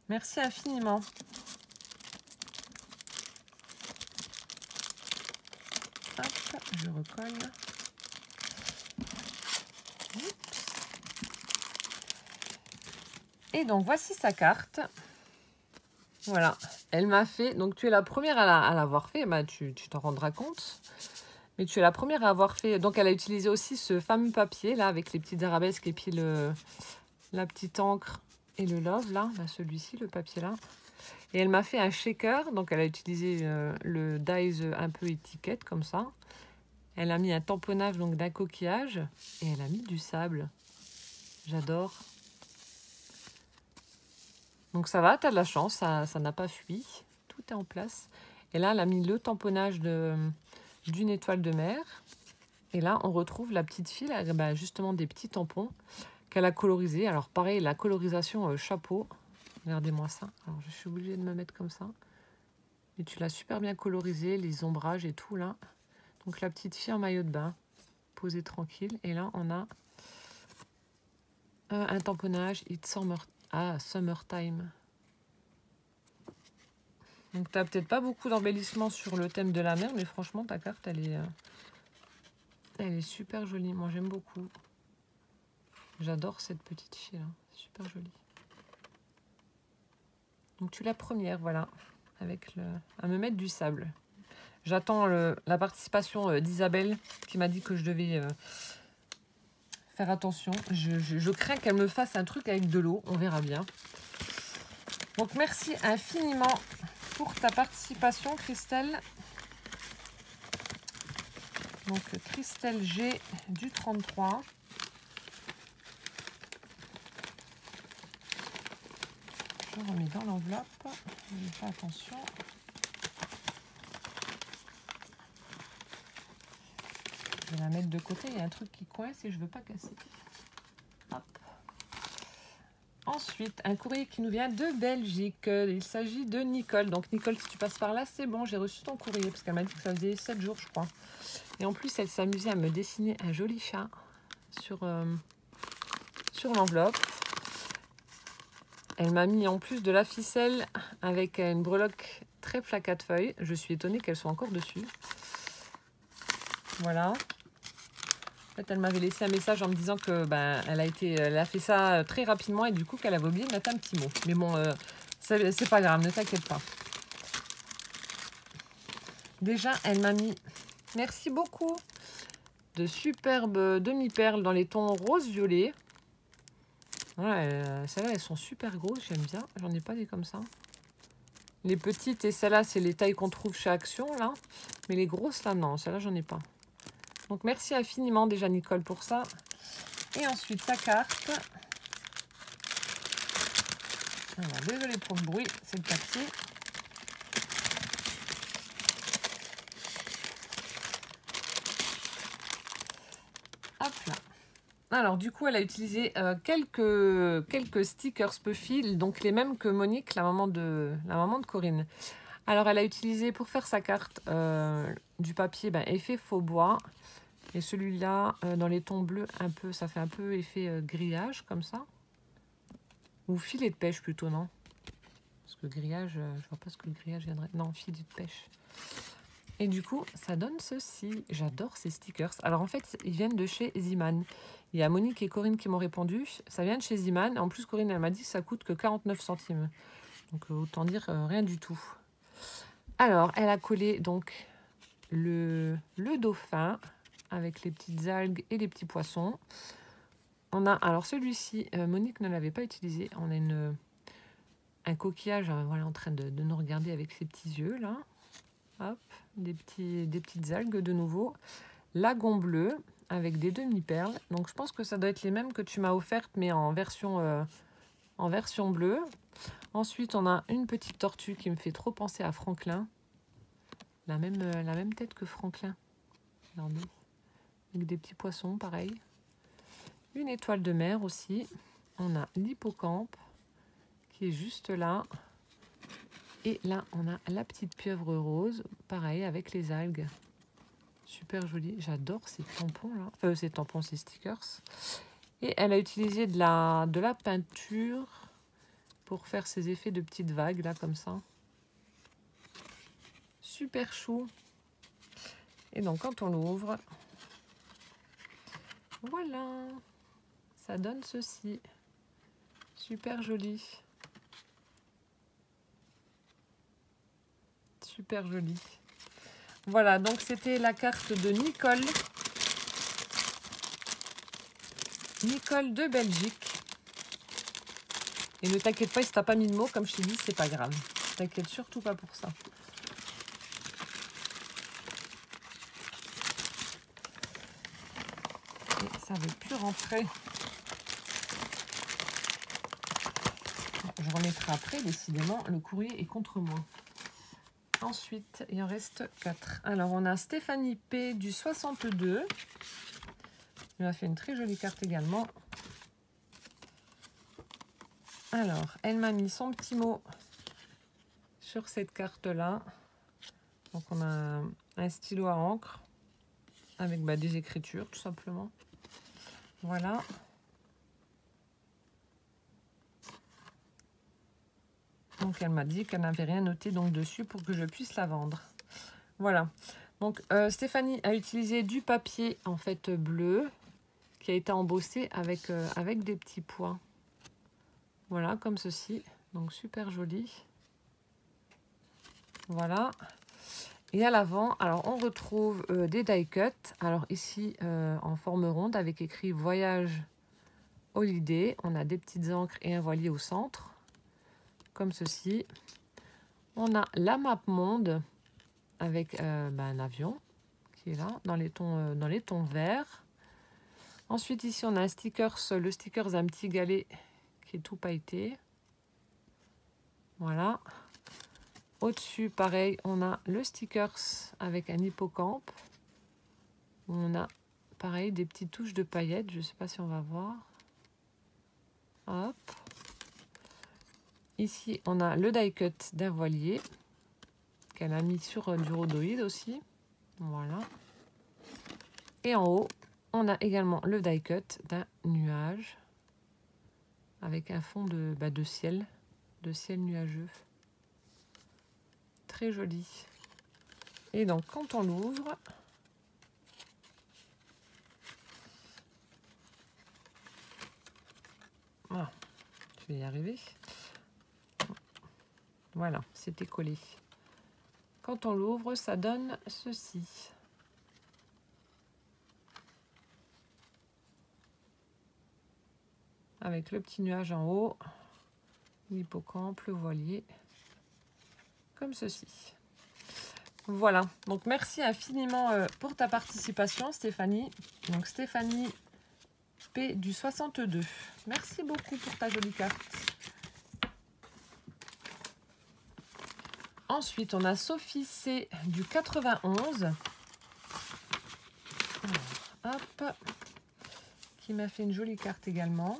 Merci infiniment. Hop, je recolle. Et donc, voici sa carte. Voilà. Elle m'a fait... Donc, tu es la première à l'avoir fait. Bah, tu t'en rendras compte. Mais tu es la première à avoir fait... Donc, elle a utilisé aussi ce fameux papier, là, avec les petites arabesques et puis la petite encre et le love, là. Bah, celui-ci, le papier, là. Et elle m'a fait un shaker. Donc, elle a utilisé le dies un peu étiquette, comme ça. Elle a mis un tamponnage donc d'un coquillage. Et elle a mis du sable. J'adore. Donc ça va, tu as de la chance, ça n'a pas fui. Tout est en place. Et là, elle a mis le tamponnage d'une étoile de mer. Et là, on retrouve la petite fille, bah, justement des petits tampons qu'elle a colorisés. Alors pareil, la colorisation chapeau. Regardez-moi ça. Alors je suis obligée de me mettre comme ça. Et tu l'as super bien colorisé, les ombrages et tout là. Donc la petite fille en maillot de bain, posée tranquille. Et là, on a un tamponnage It's Summertime. Donc, tu n'as peut-être pas beaucoup d'embellissement sur le thème de la mer, mais franchement, ta carte, elle est super jolie. Moi, j'aime beaucoup. J'adore cette petite fille-là. Super jolie. Donc tu es la première, voilà, avec à me mettre du sable. J'attends la participation d'Isabelle qui m'a dit que je devais faire attention. Je crains qu'elle me fasse un truc avec de l'eau, on verra bien. Donc merci infiniment pour ta participation, Christelle. Donc Christelle G du 33. Je remets dans l'enveloppe. Je fais attention. Je vais la mettre de côté. Il y a un truc qui coince et je ne veux pas casser. Hop. Ensuite, un courrier qui nous vient de Belgique. Il s'agit de Nicole. Donc Nicole, si tu passes par là, c'est bon. J'ai reçu ton courrier parce qu'elle m'a dit que ça faisait 7 jours, je crois. Et en plus, elle s'amusait à me dessiner un joli chat sur l'enveloppe. Elle m'a mis en plus de la ficelle avec une breloque très plaquette feuille. Je suis étonnée qu'elle soit encore dessus. Voilà. En fait, elle m'avait laissé un message en me disant que elle a fait ça très rapidement et du coup qu'elle avait oublié de mettre un petit mot. Mais bon, c'est pas grave, ne t'inquiète pas. Déjà, elle m'a mis, merci beaucoup, de superbes demi-perles dans les tons rose-violet. Voilà, celles-là, elles sont super grosses, j'aime bien. J'en ai pas des comme ça. Les petites et celles-là, c'est les tailles qu'on trouve chez Action, là. Mais les grosses, là, non. Celles-là, j'en ai pas. Donc, merci infiniment déjà, Nicole, pour ça. Et ensuite, sa carte. Alors, désolée pour le bruit, c'est le papier. Hop là. Alors, du coup, elle a utilisé quelques stickers Puffy, donc les mêmes que Monique, la maman de Corinne. Alors, elle a utilisé pour faire sa carte du papier effet faux bois. Et celui-là, dans les tons bleus, ça fait un peu effet grillage, comme ça. Ou filet de pêche plutôt, non? Parce que grillage, je vois pas ce que le grillage viendrait. Non, filet de pêche. Et du coup, ça donne ceci. J'adore ces stickers. Alors en fait, ils viennent de chez Ziman. Il y a Monique et Corinne qui m'ont répondu. Ça vient de chez Ziman. En plus, Corinne, elle m'a dit que ça coûte que 49 centimes. Donc autant dire rien du tout. Alors, elle a collé donc le dauphin avec les petites algues et les petits poissons. On a, alors celui-ci, Monique ne l'avait pas utilisé. On a un coquillage voilà, en train de nous regarder avec ses petits yeux là. Hop, des petites algues de nouveau. Lagon bleu avec des demi-perles. Donc je pense que ça doit être les mêmes que tu m'as offertes, mais en version bleue. Ensuite, on a une petite tortue qui me fait trop penser à Franklin. La même tête que Franklin. Regardez. Avec des petits poissons, pareil. Une étoile de mer aussi. On a l'hippocampe qui est juste là. Et là, on a la petite pieuvre rose, pareil, avec les algues. Super joli. J'adore ces tampons là. Ces stickers. Et elle a utilisé de la peinture pour faire ces effets de petites vagues là, comme ça. Super chou. Et donc, quand on l'ouvre, voilà. Ça donne ceci. Super joli. Super joli. Voilà, donc c'était la carte de Nicole. Nicole de Belgique. Et ne t'inquiète pas, si t'as pas mis de mots, comme je t'ai dit, c'est pas grave. T'inquiète surtout pas pour ça. Et ça ne veut plus rentrer. Je remettrai après, décidément, le courrier est contre moi. Ensuite, il en reste 4. Alors, on a Stéphanie P du 62. Elle m'a fait une très jolie carte également. Alors, elle m'a mis son petit mot sur cette carte-là. Donc, on a un stylo à encre avec des écritures, tout simplement. Voilà. Donc, elle m'a dit qu'elle n'avait rien noté donc dessus pour que je puisse la vendre. Voilà. Donc, Stéphanie a utilisé du papier, en fait, bleu, qui a été embossé avec des petits pois. Voilà, comme ceci. Donc, super joli. Voilà. Et à l'avant, alors on retrouve des die cuts. Alors ici en forme ronde avec écrit Voyage Holiday. On a des petites encres et un voilier au centre, comme ceci. On a la map monde avec un avion qui est là dans les tons verts. Ensuite ici on a un stickers, le stickers un petit galet qui est tout pailleté. Voilà. Au-dessus, pareil, on a le stickers avec un hippocampe. On a, pareil, des petites touches de paillettes. Je ne sais pas si on va voir. Hop. Ici, on a le die cut d'un voilier qu'elle a mis sur du rhodoïde aussi. Voilà. Et en haut, on a également le die cut d'un nuage avec un fond de ciel nuageux. Très joli. Et donc, quand on l'ouvre, voilà, je vais y arriver. Voilà, c'était collé. Quand on l'ouvre, ça donne ceci. Avec le petit nuage en haut, l'hippocampe, le voilier, comme ceci. Voilà, donc merci infiniment pour ta participation, Stéphanie. Donc Stéphanie P du 62. Merci beaucoup pour ta jolie carte. Ensuite, on a Sophie C du 91. Alors, hop, qui m'a fait une jolie carte également.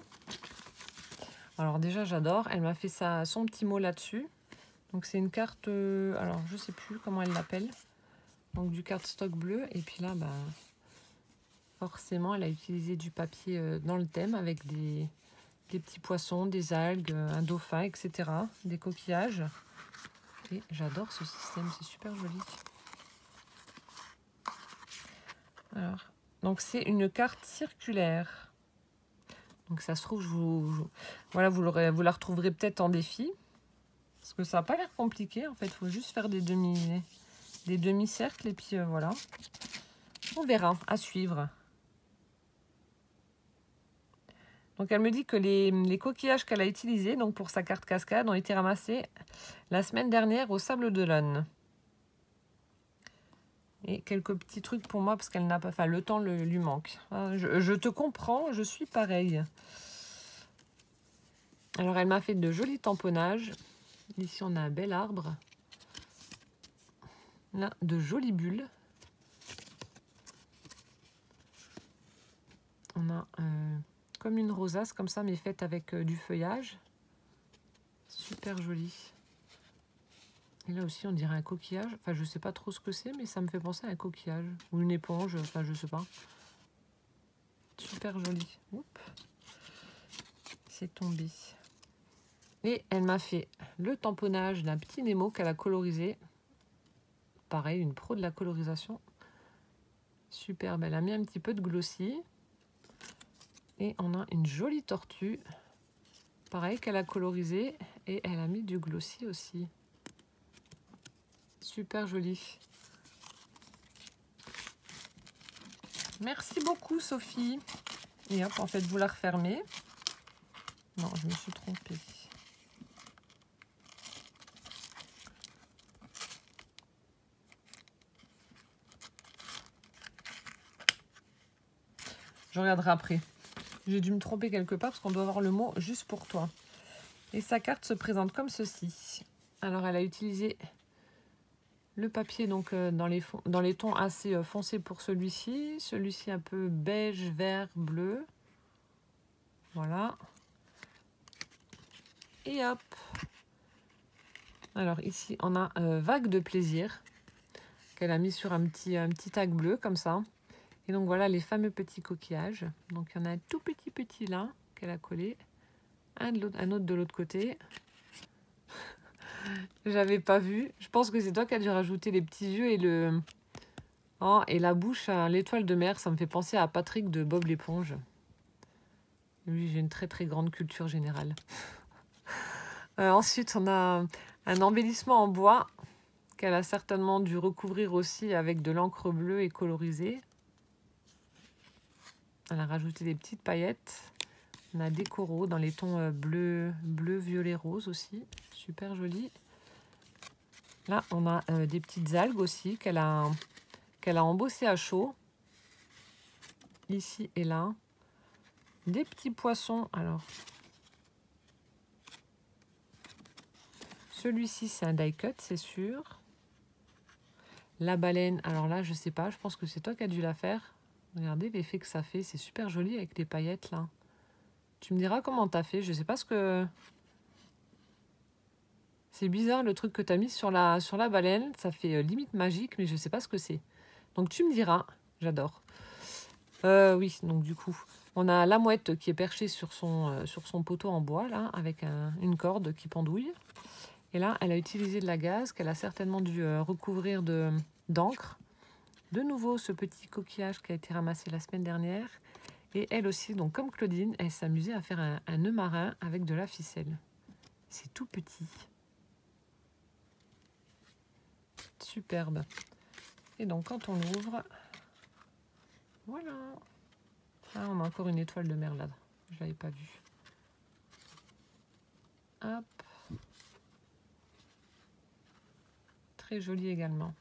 Alors déjà, j'adore. Elle m'a fait son petit mot là-dessus. Donc c'est une carte, alors je sais plus comment elle l'appelle. Donc du cardstock bleu. Et puis là, forcément, elle a utilisé du papier dans le thème avec des petits poissons, des algues, un dauphin, etc. Des coquillages. Et j'adore ce système, c'est super joli. Alors, donc c'est une carte circulaire. Donc ça se trouve, voilà, vous la retrouverez peut-être en défi. Parce que ça n'a pas l'air compliqué, en fait. Il faut juste faire des demi-cercles et puis voilà. On verra, à suivre. Donc elle me dit que les coquillages qu'elle a utilisés donc pour sa carte cascade ont été ramassés la semaine dernière au Sable d'Olonne. Et quelques petits trucs pour moi parce qu'elle n'a pas... Enfin, le temps lui manque. Je te comprends, je suis pareil. Alors elle m'a fait de jolis tamponnages. Ici on a un bel arbre. Là, de jolies bulles. On a comme une rosace comme ça mais faite avec du feuillage. Super joli. Et là aussi on dirait un coquillage. Enfin je sais pas trop ce que c'est mais ça me fait penser à un coquillage. Ou une éponge, enfin je sais pas. Super joli. C'est tombé. Et elle m'a fait le tamponnage d'un petit Nemo qu'elle a colorisé. Pareil, une pro de la colorisation. Superbe. Elle a mis un petit peu de glossy. Et on a une jolie tortue. Pareil qu'elle a colorisé. Et elle a mis du glossy aussi. Super joli. Merci beaucoup Sophie. Et hop, en fait, vous la refermez. Non, je me suis trompée. Je regarderai après. J'ai dû me tromper quelque part parce qu'on doit avoir le mot juste pour toi. Et sa carte se présente comme ceci. Alors, elle a utilisé le papier donc dans les tons assez foncés pour celui-ci. Celui-ci un peu beige, vert, bleu. Voilà. Et hop. Alors ici, on a Vague de plaisir qu'elle a mis sur un petit tag bleu comme ça. Et donc voilà les fameux petits coquillages. Donc il y en a un tout petit là qu'elle a collé. Un autre de l'autre côté. J'avais pas vu. Je pense que c'est toi qui as dû rajouter les petits yeux et la bouche à l'étoile de mer. Ça me fait penser à Patrick de Bob l'éponge. Lui, j'ai une très grande culture générale. Ensuite, on a un embellissement en bois qu'elle a certainement dû recouvrir aussi avec de l'encre bleue et colorisée. Elle a rajouté des petites paillettes. On a des coraux dans les tons bleu, violet, rose aussi. Super joli. Là, on a des petites algues aussi qu'elle a embossées à chaud. Ici et là. Des petits poissons. Alors, celui-ci, c'est un die cut, c'est sûr. La baleine, alors là, je sais pas, je pense que c'est toi qui as dû la faire. Regardez l'effet que ça fait, c'est super joli avec les paillettes là. Tu me diras comment t'as fait, je sais pas ce que... C'est bizarre le truc que t'as mis sur la baleine, ça fait limite magique, mais je sais pas ce que c'est. Donc tu me diras, j'adore. Oui, donc du coup, on a la mouette qui est perchée sur son poteau en bois là, avec une corde qui pendouille. Et là, elle a utilisé de la gaze qu'elle a certainement dû recouvrir d'encre. De nouveau, ce petit coquillage qui a été ramassé la semaine dernière. Et elle aussi, donc comme Claudine, elle s'amusait à faire un nœud marin avec de la ficelle. C'est tout petit. Superbe. Et donc, quand on l'ouvre, voilà. Ah, on a encore une étoile de mer là. Je ne l'avais pas vue. Hop. Très joli également.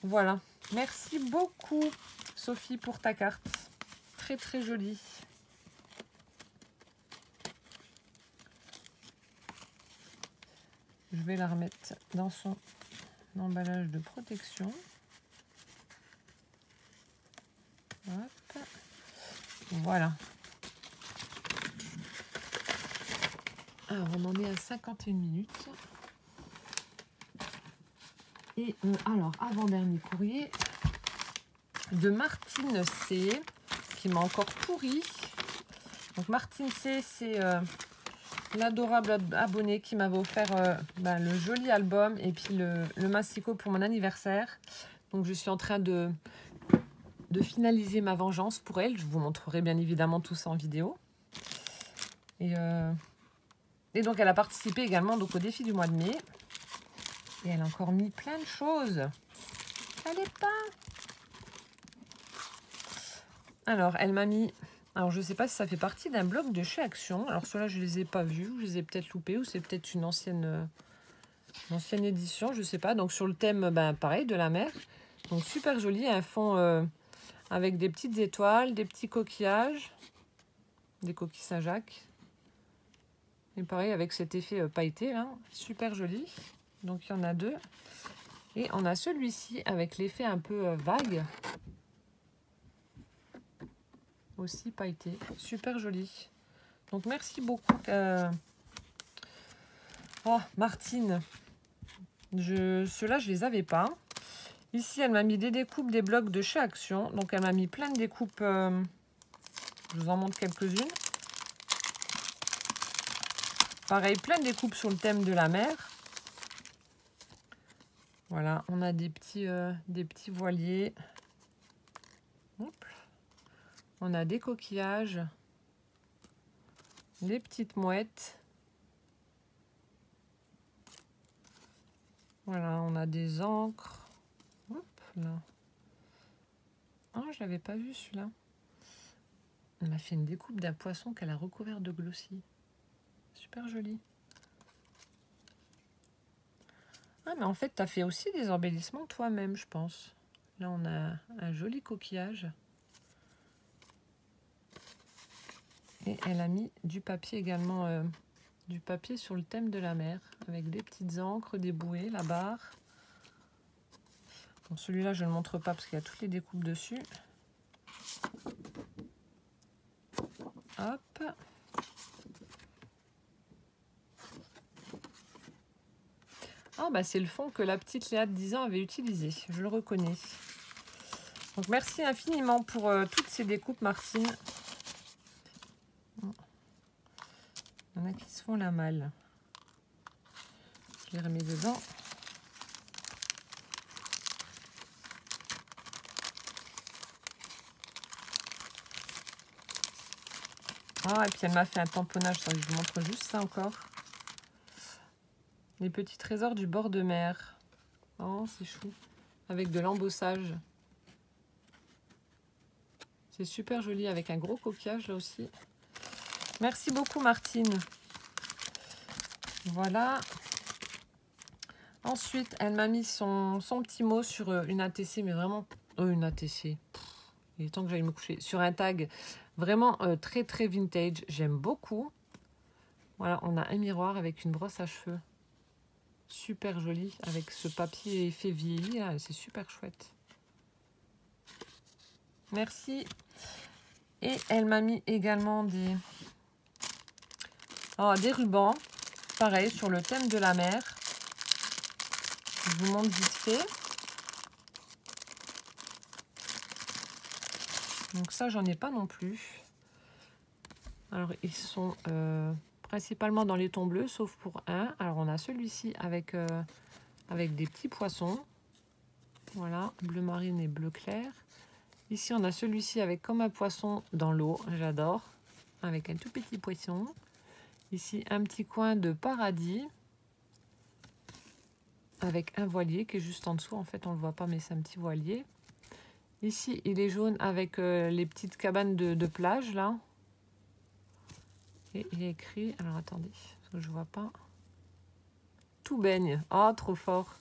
Voilà. Merci beaucoup, Sophie, pour ta carte. Très, très jolie. Je vais la remettre dans son emballage de protection. Hop. Voilà. Alors, on en est à 51 minutes. Et alors, avant-dernier courrier de Martine C, qui m'a encore pourri. Donc, Martine C, c'est l'adorable abonnée qui m'avait offert le joli album et puis le massicot pour mon anniversaire. Donc, je suis en train de finaliser ma vengeance pour elle. Je vous montrerai bien évidemment tout ça en vidéo. Et donc, elle a participé également donc, au défi du mois de mai. Et elle a encore mis plein de choses. Allez pas. Alors, elle m'a mis... Alors, je ne sais pas si ça fait partie d'un blog de chez Action. Alors, ceux-là, je ne les ai pas vus. Je les ai peut-être loupés. Ou c'est peut-être une ancienne édition. Je ne sais pas. Donc, sur le thème, pareil, de la mer. Donc, super joli. Un fond avec des petites étoiles, des petits coquillages. Des coquilles Saint-Jacques. Et pareil, avec cet effet pailleté, là. Super joli. Donc, il y en a deux. Et on a celui-ci avec l'effet un peu vague. Aussi pailleté. Super joli. Donc, merci beaucoup. Oh, Martine. Ceux-là, je les avais pas. Ici, elle m'a mis des découpes des blocs de chez Action. Donc, elle m'a mis plein de découpes. Je vous en montre quelques-unes. Pareil, plein de découpes sur le thème de la mer. Voilà, on a des petits voiliers. Hop. On a des coquillages. Les petites mouettes. Voilà, on a des encres. Hop, là. Ah, je l'avais pas vu celui-là. Elle m'a fait une découpe d'un poisson qu'elle a recouvert de glossy. Super joli. Ah, mais en fait, tu as fait aussi des embellissements toi-même, je pense. Là, on a un joli coquillage. Et elle a mis du papier également, du papier sur le thème de la mer, avec des petites encres, des bouées, la barre. Bon, celui-là, je ne le montre pas parce qu'il y a toutes les découpes dessus. Hop. Ah, bah c'est le fond que la petite Léa de 10 ans avait utilisé. Je le reconnais. Donc, merci infiniment pour toutes ces découpes, Martine. Il y en a qui se font la malle. Je les remets dedans. Ah, et puis elle m'a fait un tamponnage. Je vous montre juste ça encore. Les petits trésors du bord de mer. Oh, c'est chou. Avec de l'embossage. C'est super joli avec un gros coquillage là aussi. Merci beaucoup Martine. Voilà. Ensuite, elle m'a mis son petit mot sur une ATC, mais vraiment... Oh, une ATC. Il est temps que j'aille me coucher. Sur un tag vraiment très très vintage. J'aime beaucoup. Voilà, on a un miroir avec une brosse à cheveux. Super joli. Avec ce papier effet vieilli. C'est super chouette. Merci. Et elle m'a mis également des rubans. Pareil, sur le thème de la mer. Je vous montre vite fait. Donc ça, j'en ai pas non plus. Alors, ils sont principalement dans les tons bleus, sauf pour un. Alors, on a celui-ci avec des petits poissons. Voilà, bleu marine et bleu clair. Ici, on a celui-ci avec comme un poisson dans l'eau. J'adore. Avec un tout petit poisson. Ici, un petit coin de paradis. Avec un voilier qui est juste en dessous. En fait, on ne le voit pas, mais c'est un petit voilier. Ici, il est jaune avec les petites cabanes de plage, là. Et il est écrit... Alors, attendez, parce que je ne vois pas. Tout baigne. Ah, trop fort.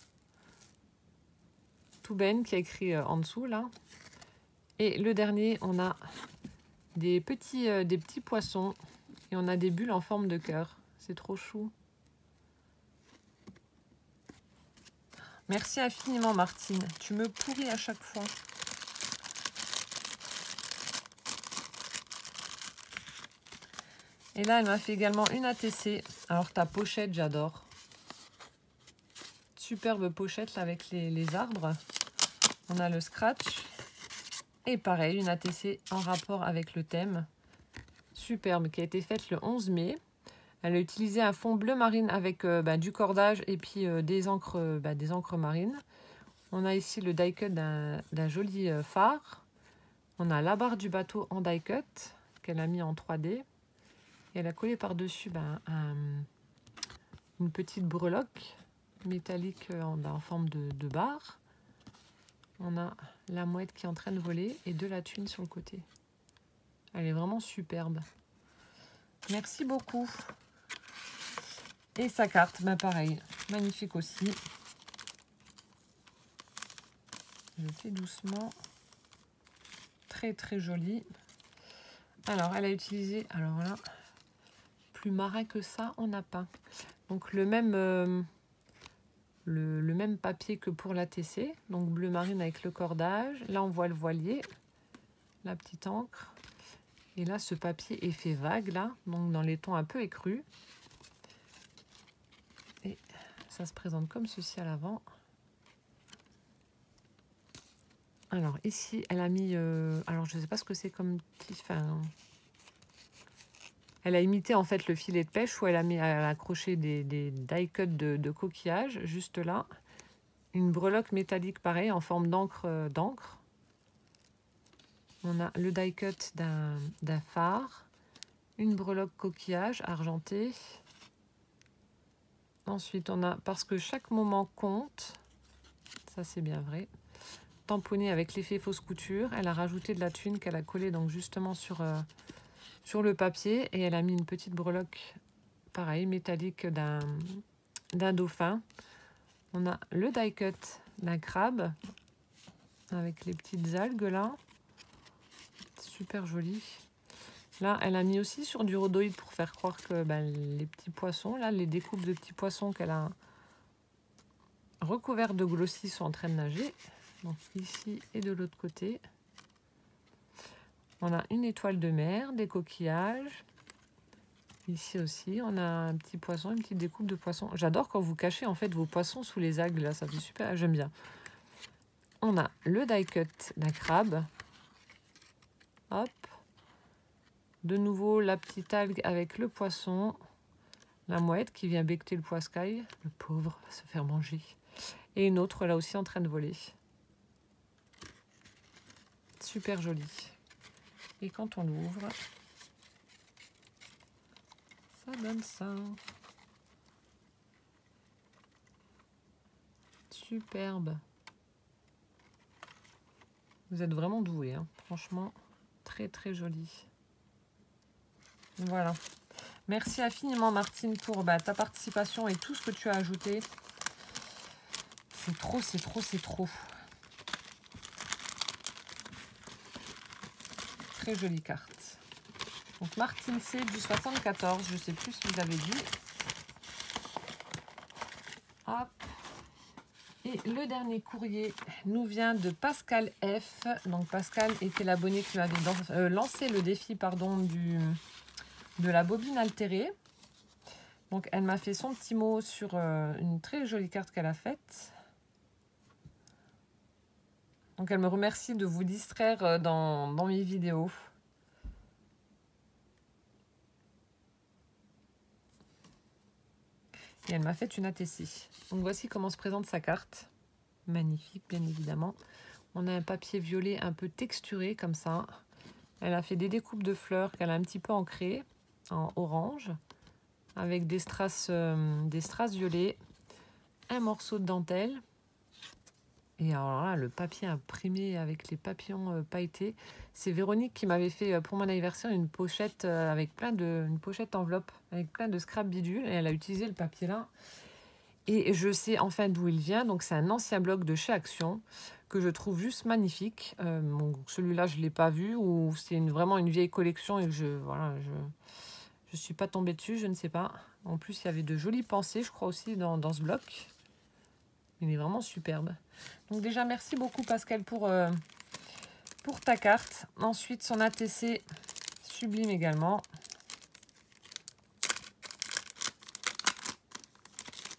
Tout baigne qui est écrit en dessous, là. Et le dernier, on a des petits poissons. Et on a des bulles en forme de cœur. C'est trop chou. Merci infiniment, Martine. Tu me pourris à chaque fois. Et là, elle m'a fait également une ATC. Alors, ta pochette, j'adore. Superbe pochette là, avec les arbres. On a le scratch. Et pareil, une ATC en rapport avec le thème. Superbe, qui a été faite le 11 mai. Elle a utilisé un fond bleu marine avec du cordage et puis des encres marines. On a ici le die cut d'un joli phare. On a la barre du bateau en die cut qu'elle a mis en 3D. Et elle a collé par-dessus une petite breloque métallique en forme de barre. On a la mouette qui est en train de voler et de la thune sur le côté. Elle est vraiment superbe. Merci beaucoup. Et sa carte, pareil, magnifique aussi. Je fais doucement. Très très jolie. Alors, elle a utilisé, alors là, plus marin que ça, on n'a pas. Donc le même papier que pour la TC, donc bleu marine avec le cordage. Là, on voit le voilier, la petite encre. Et là, ce papier est fait vague, là, donc dans les tons un peu écrus. Et ça se présente comme ceci à l'avant. Alors ici, elle a mis... alors, je ne sais pas ce que c'est comme... Elle a imité en fait le filet de pêche où elle a accroché des die cuts de coquillage, juste là. Une breloque métallique pareil, en forme d'encre. On a le die cut d'un phare. Une breloque coquillage argentée. Ensuite, on a, parce que chaque moment compte, ça c'est bien vrai, tamponné avec l'effet fausse couture. Elle a rajouté de la thune qu'elle a collée donc justement sur le papier. Et elle a mis une petite breloque, pareil, métallique d'un dauphin. On a le die cut d'un crabe avec les petites algues là. Super joli. Là, elle a mis aussi sur du rhodoïde pour faire croire que les petits poissons, là, les découpes de petits poissons qu'elle a recouverts de glossy sont en train de nager. Donc ici et de l'autre côté. On a une étoile de mer, des coquillages. Ici aussi, on a un petit poisson, une petite découpe de poisson. J'adore quand vous cachez en fait vos poissons sous les algues, là, ça fait super, j'aime bien. On a le die cut d'un crabe. Hop. De nouveau, la petite algue avec le poisson. La mouette qui vient becqueter le poiscaille. Le pauvre va se faire manger. Et une autre là aussi en train de voler. Super joli. Et quand on l'ouvre, ça donne ça. superbe. Vous êtes vraiment doués, hein. Franchement, très très joli. Voilà. Merci infiniment Martine pour ta participation et tout ce que tu as ajouté. C'est trop, c'est trop, c'est trop. Très jolie carte. Donc Martine C du 74, je ne sais plus si vous avez dit. Hop. Et le dernier courrier nous vient de Pascal F. Donc Pascal était l'abonné qui m'avait lancé le défi de la bobine altérée. Donc elle m'a fait son petit mot sur une très jolie carte qu'elle a faite. Donc elle me remercie de vous distraire dans mes vidéos. Et elle m'a fait une ATC. Donc voici comment se présente sa carte. Magnifique, bien évidemment. On a un papier violet un peu texturé comme ça. Elle a fait des découpes de fleurs qu'elle a un petit peu ancrées en orange. Avec des strass violets. Un morceau de dentelle. Et alors là, le papier imprimé avec les papillons pailletés. C'est Véronique qui m'avait fait pour mon anniversaire une pochette avec une pochette enveloppe avec plein de scrap bidule. Et elle a utilisé le papier là. Et je sais enfin d'où il vient. Donc c'est un ancien blog de chez Action que je trouve juste magnifique. Bon, celui-là, je ne l'ai pas vu ou c'est vraiment une vieille collection et que je suis pas tombée dessus, je ne sais pas. En plus, il y avait de jolies pensées, je crois aussi, dans ce bloc. Il est vraiment superbe. Donc déjà, merci beaucoup Pascal pour ta carte. Ensuite, son ATC sublime également.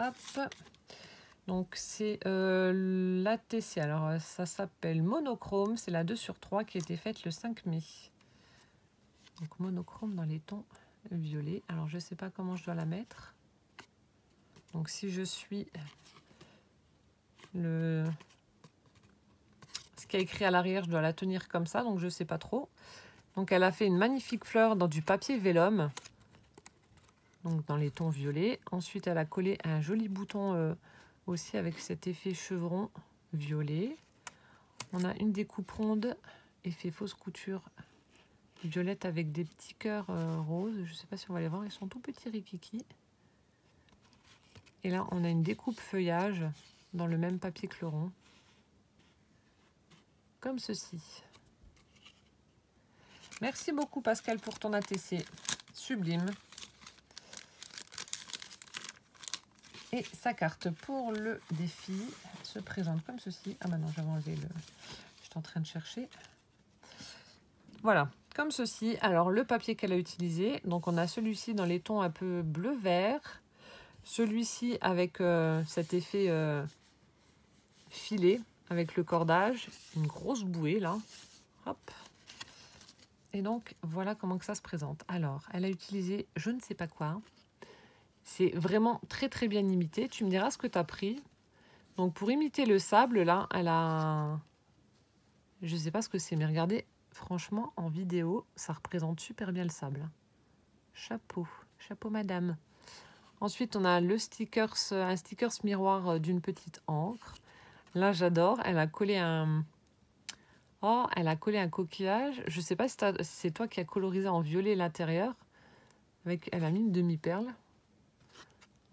Hop. Donc c'est l'ATC. Alors ça s'appelle Monochrome. C'est la 2/3 qui a été faite le 5 mai. Donc monochrome dans les tons violets. Alors je ne sais pas comment je dois la mettre. Donc si je suis ce qui est écrit à l'arrière, je dois la tenir comme ça, donc je ne sais pas trop. Donc elle a fait une magnifique fleur dans du papier vélum, donc dans les tons violets. Ensuite elle a collé un joli bouton aussi avec cet effet chevron violet. On a une découpe ronde, effet fausse couture violette avec des petits cœurs roses. Je ne sais pas si on va les voir, ils sont tout petits rikiki. Et là on a une découpe feuillage dans le même papier que le rond. Comme ceci. Merci beaucoup Pascal pour ton ATC. Sublime. Et sa carte pour le défi se présente comme ceci. Ah bah non, j'avais enlevé le... J'étais en train de chercher. Voilà, comme ceci. Alors le papier qu'elle a utilisé. Donc on a celui-ci dans les tons un peu bleu-vert. Celui-ci avec cet effet filet. Avec le cordage, une grosse bouée là, hop. Et donc voilà comment que ça se présente. Alors, elle a utilisé je ne sais pas quoi. C'est vraiment très très bien imité. Tu me diras ce que tu as pris. Donc pour imiter le sable là, elle a... Je ne sais pas ce que c'est, mais regardez, franchement en vidéo, ça représente super bien le sable. Chapeau, chapeau madame. Ensuite, on a un stickers miroir d'une petite encre. Là, j'adore. Elle a collé un... Oh, elle a collé un coquillage. Je ne sais pas si c'est toi qui as colorisé en violet l'intérieur. Elle a mis une demi-perle.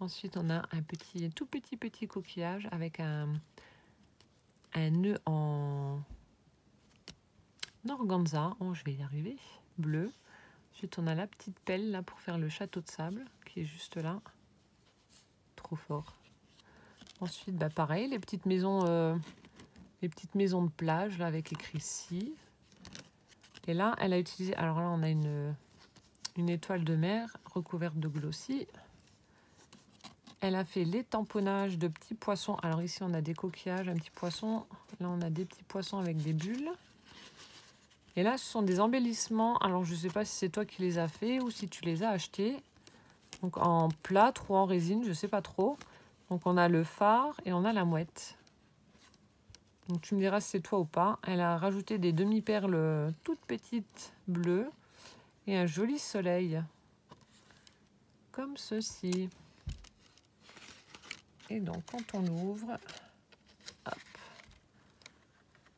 Ensuite, on a un tout petit coquillage avec un nœud en organza. Oh, je vais y arriver. Bleu. Ensuite, on a la petite pelle là pour faire le château de sable qui est juste là. Trop fort. Ensuite, bah, pareil, les petites maisons de plage là avec écrit si. Et là, elle a utilisé... Alors là, on a une étoile de mer recouverte de glossy. Elle a fait les tamponnages de petits poissons. Alors ici, on a des coquillages, un petit poisson. Là, on a des petits poissons avec des bulles. Et là, ce sont des embellissements. Alors, je ne sais pas si c'est toi qui les as fait ou si tu les as achetés. Donc, en plâtre ou en résine, je ne sais pas trop. Donc, on a le phare et on a la mouette. Donc, tu me diras si c'est toi ou pas. Elle a rajouté des demi-perles toutes petites bleues et un joli soleil. Comme ceci. Et donc, quand on ouvre,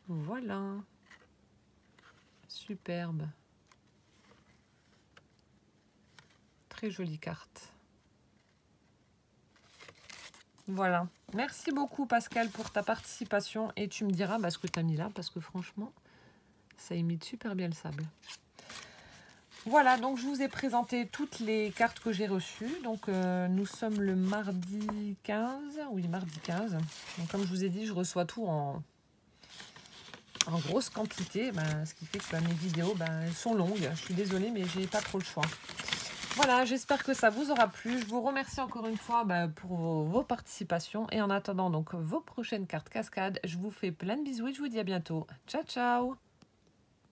Voilà. Superbe. Très jolie carte. Voilà. Merci beaucoup Pascal pour ta participation et tu me diras ce que tu as mis là parce que franchement, ça imite super bien le sable. Voilà, donc je vous ai présenté toutes les cartes que j'ai reçues. Donc nous sommes le mardi 15. Oui, mardi 15. Donc comme je vous ai dit, je reçois tout en grosse quantité. Ce qui fait que mes vidéos elles sont longues. Je suis désolée, mais j'ai pas trop le choix. Voilà, j'espère que ça vous aura plu. Je vous remercie encore une fois pour vos participations. Et en attendant donc vos prochaines cartes cascades, je vous fais plein de bisous et je vous dis à bientôt. Ciao, ciao!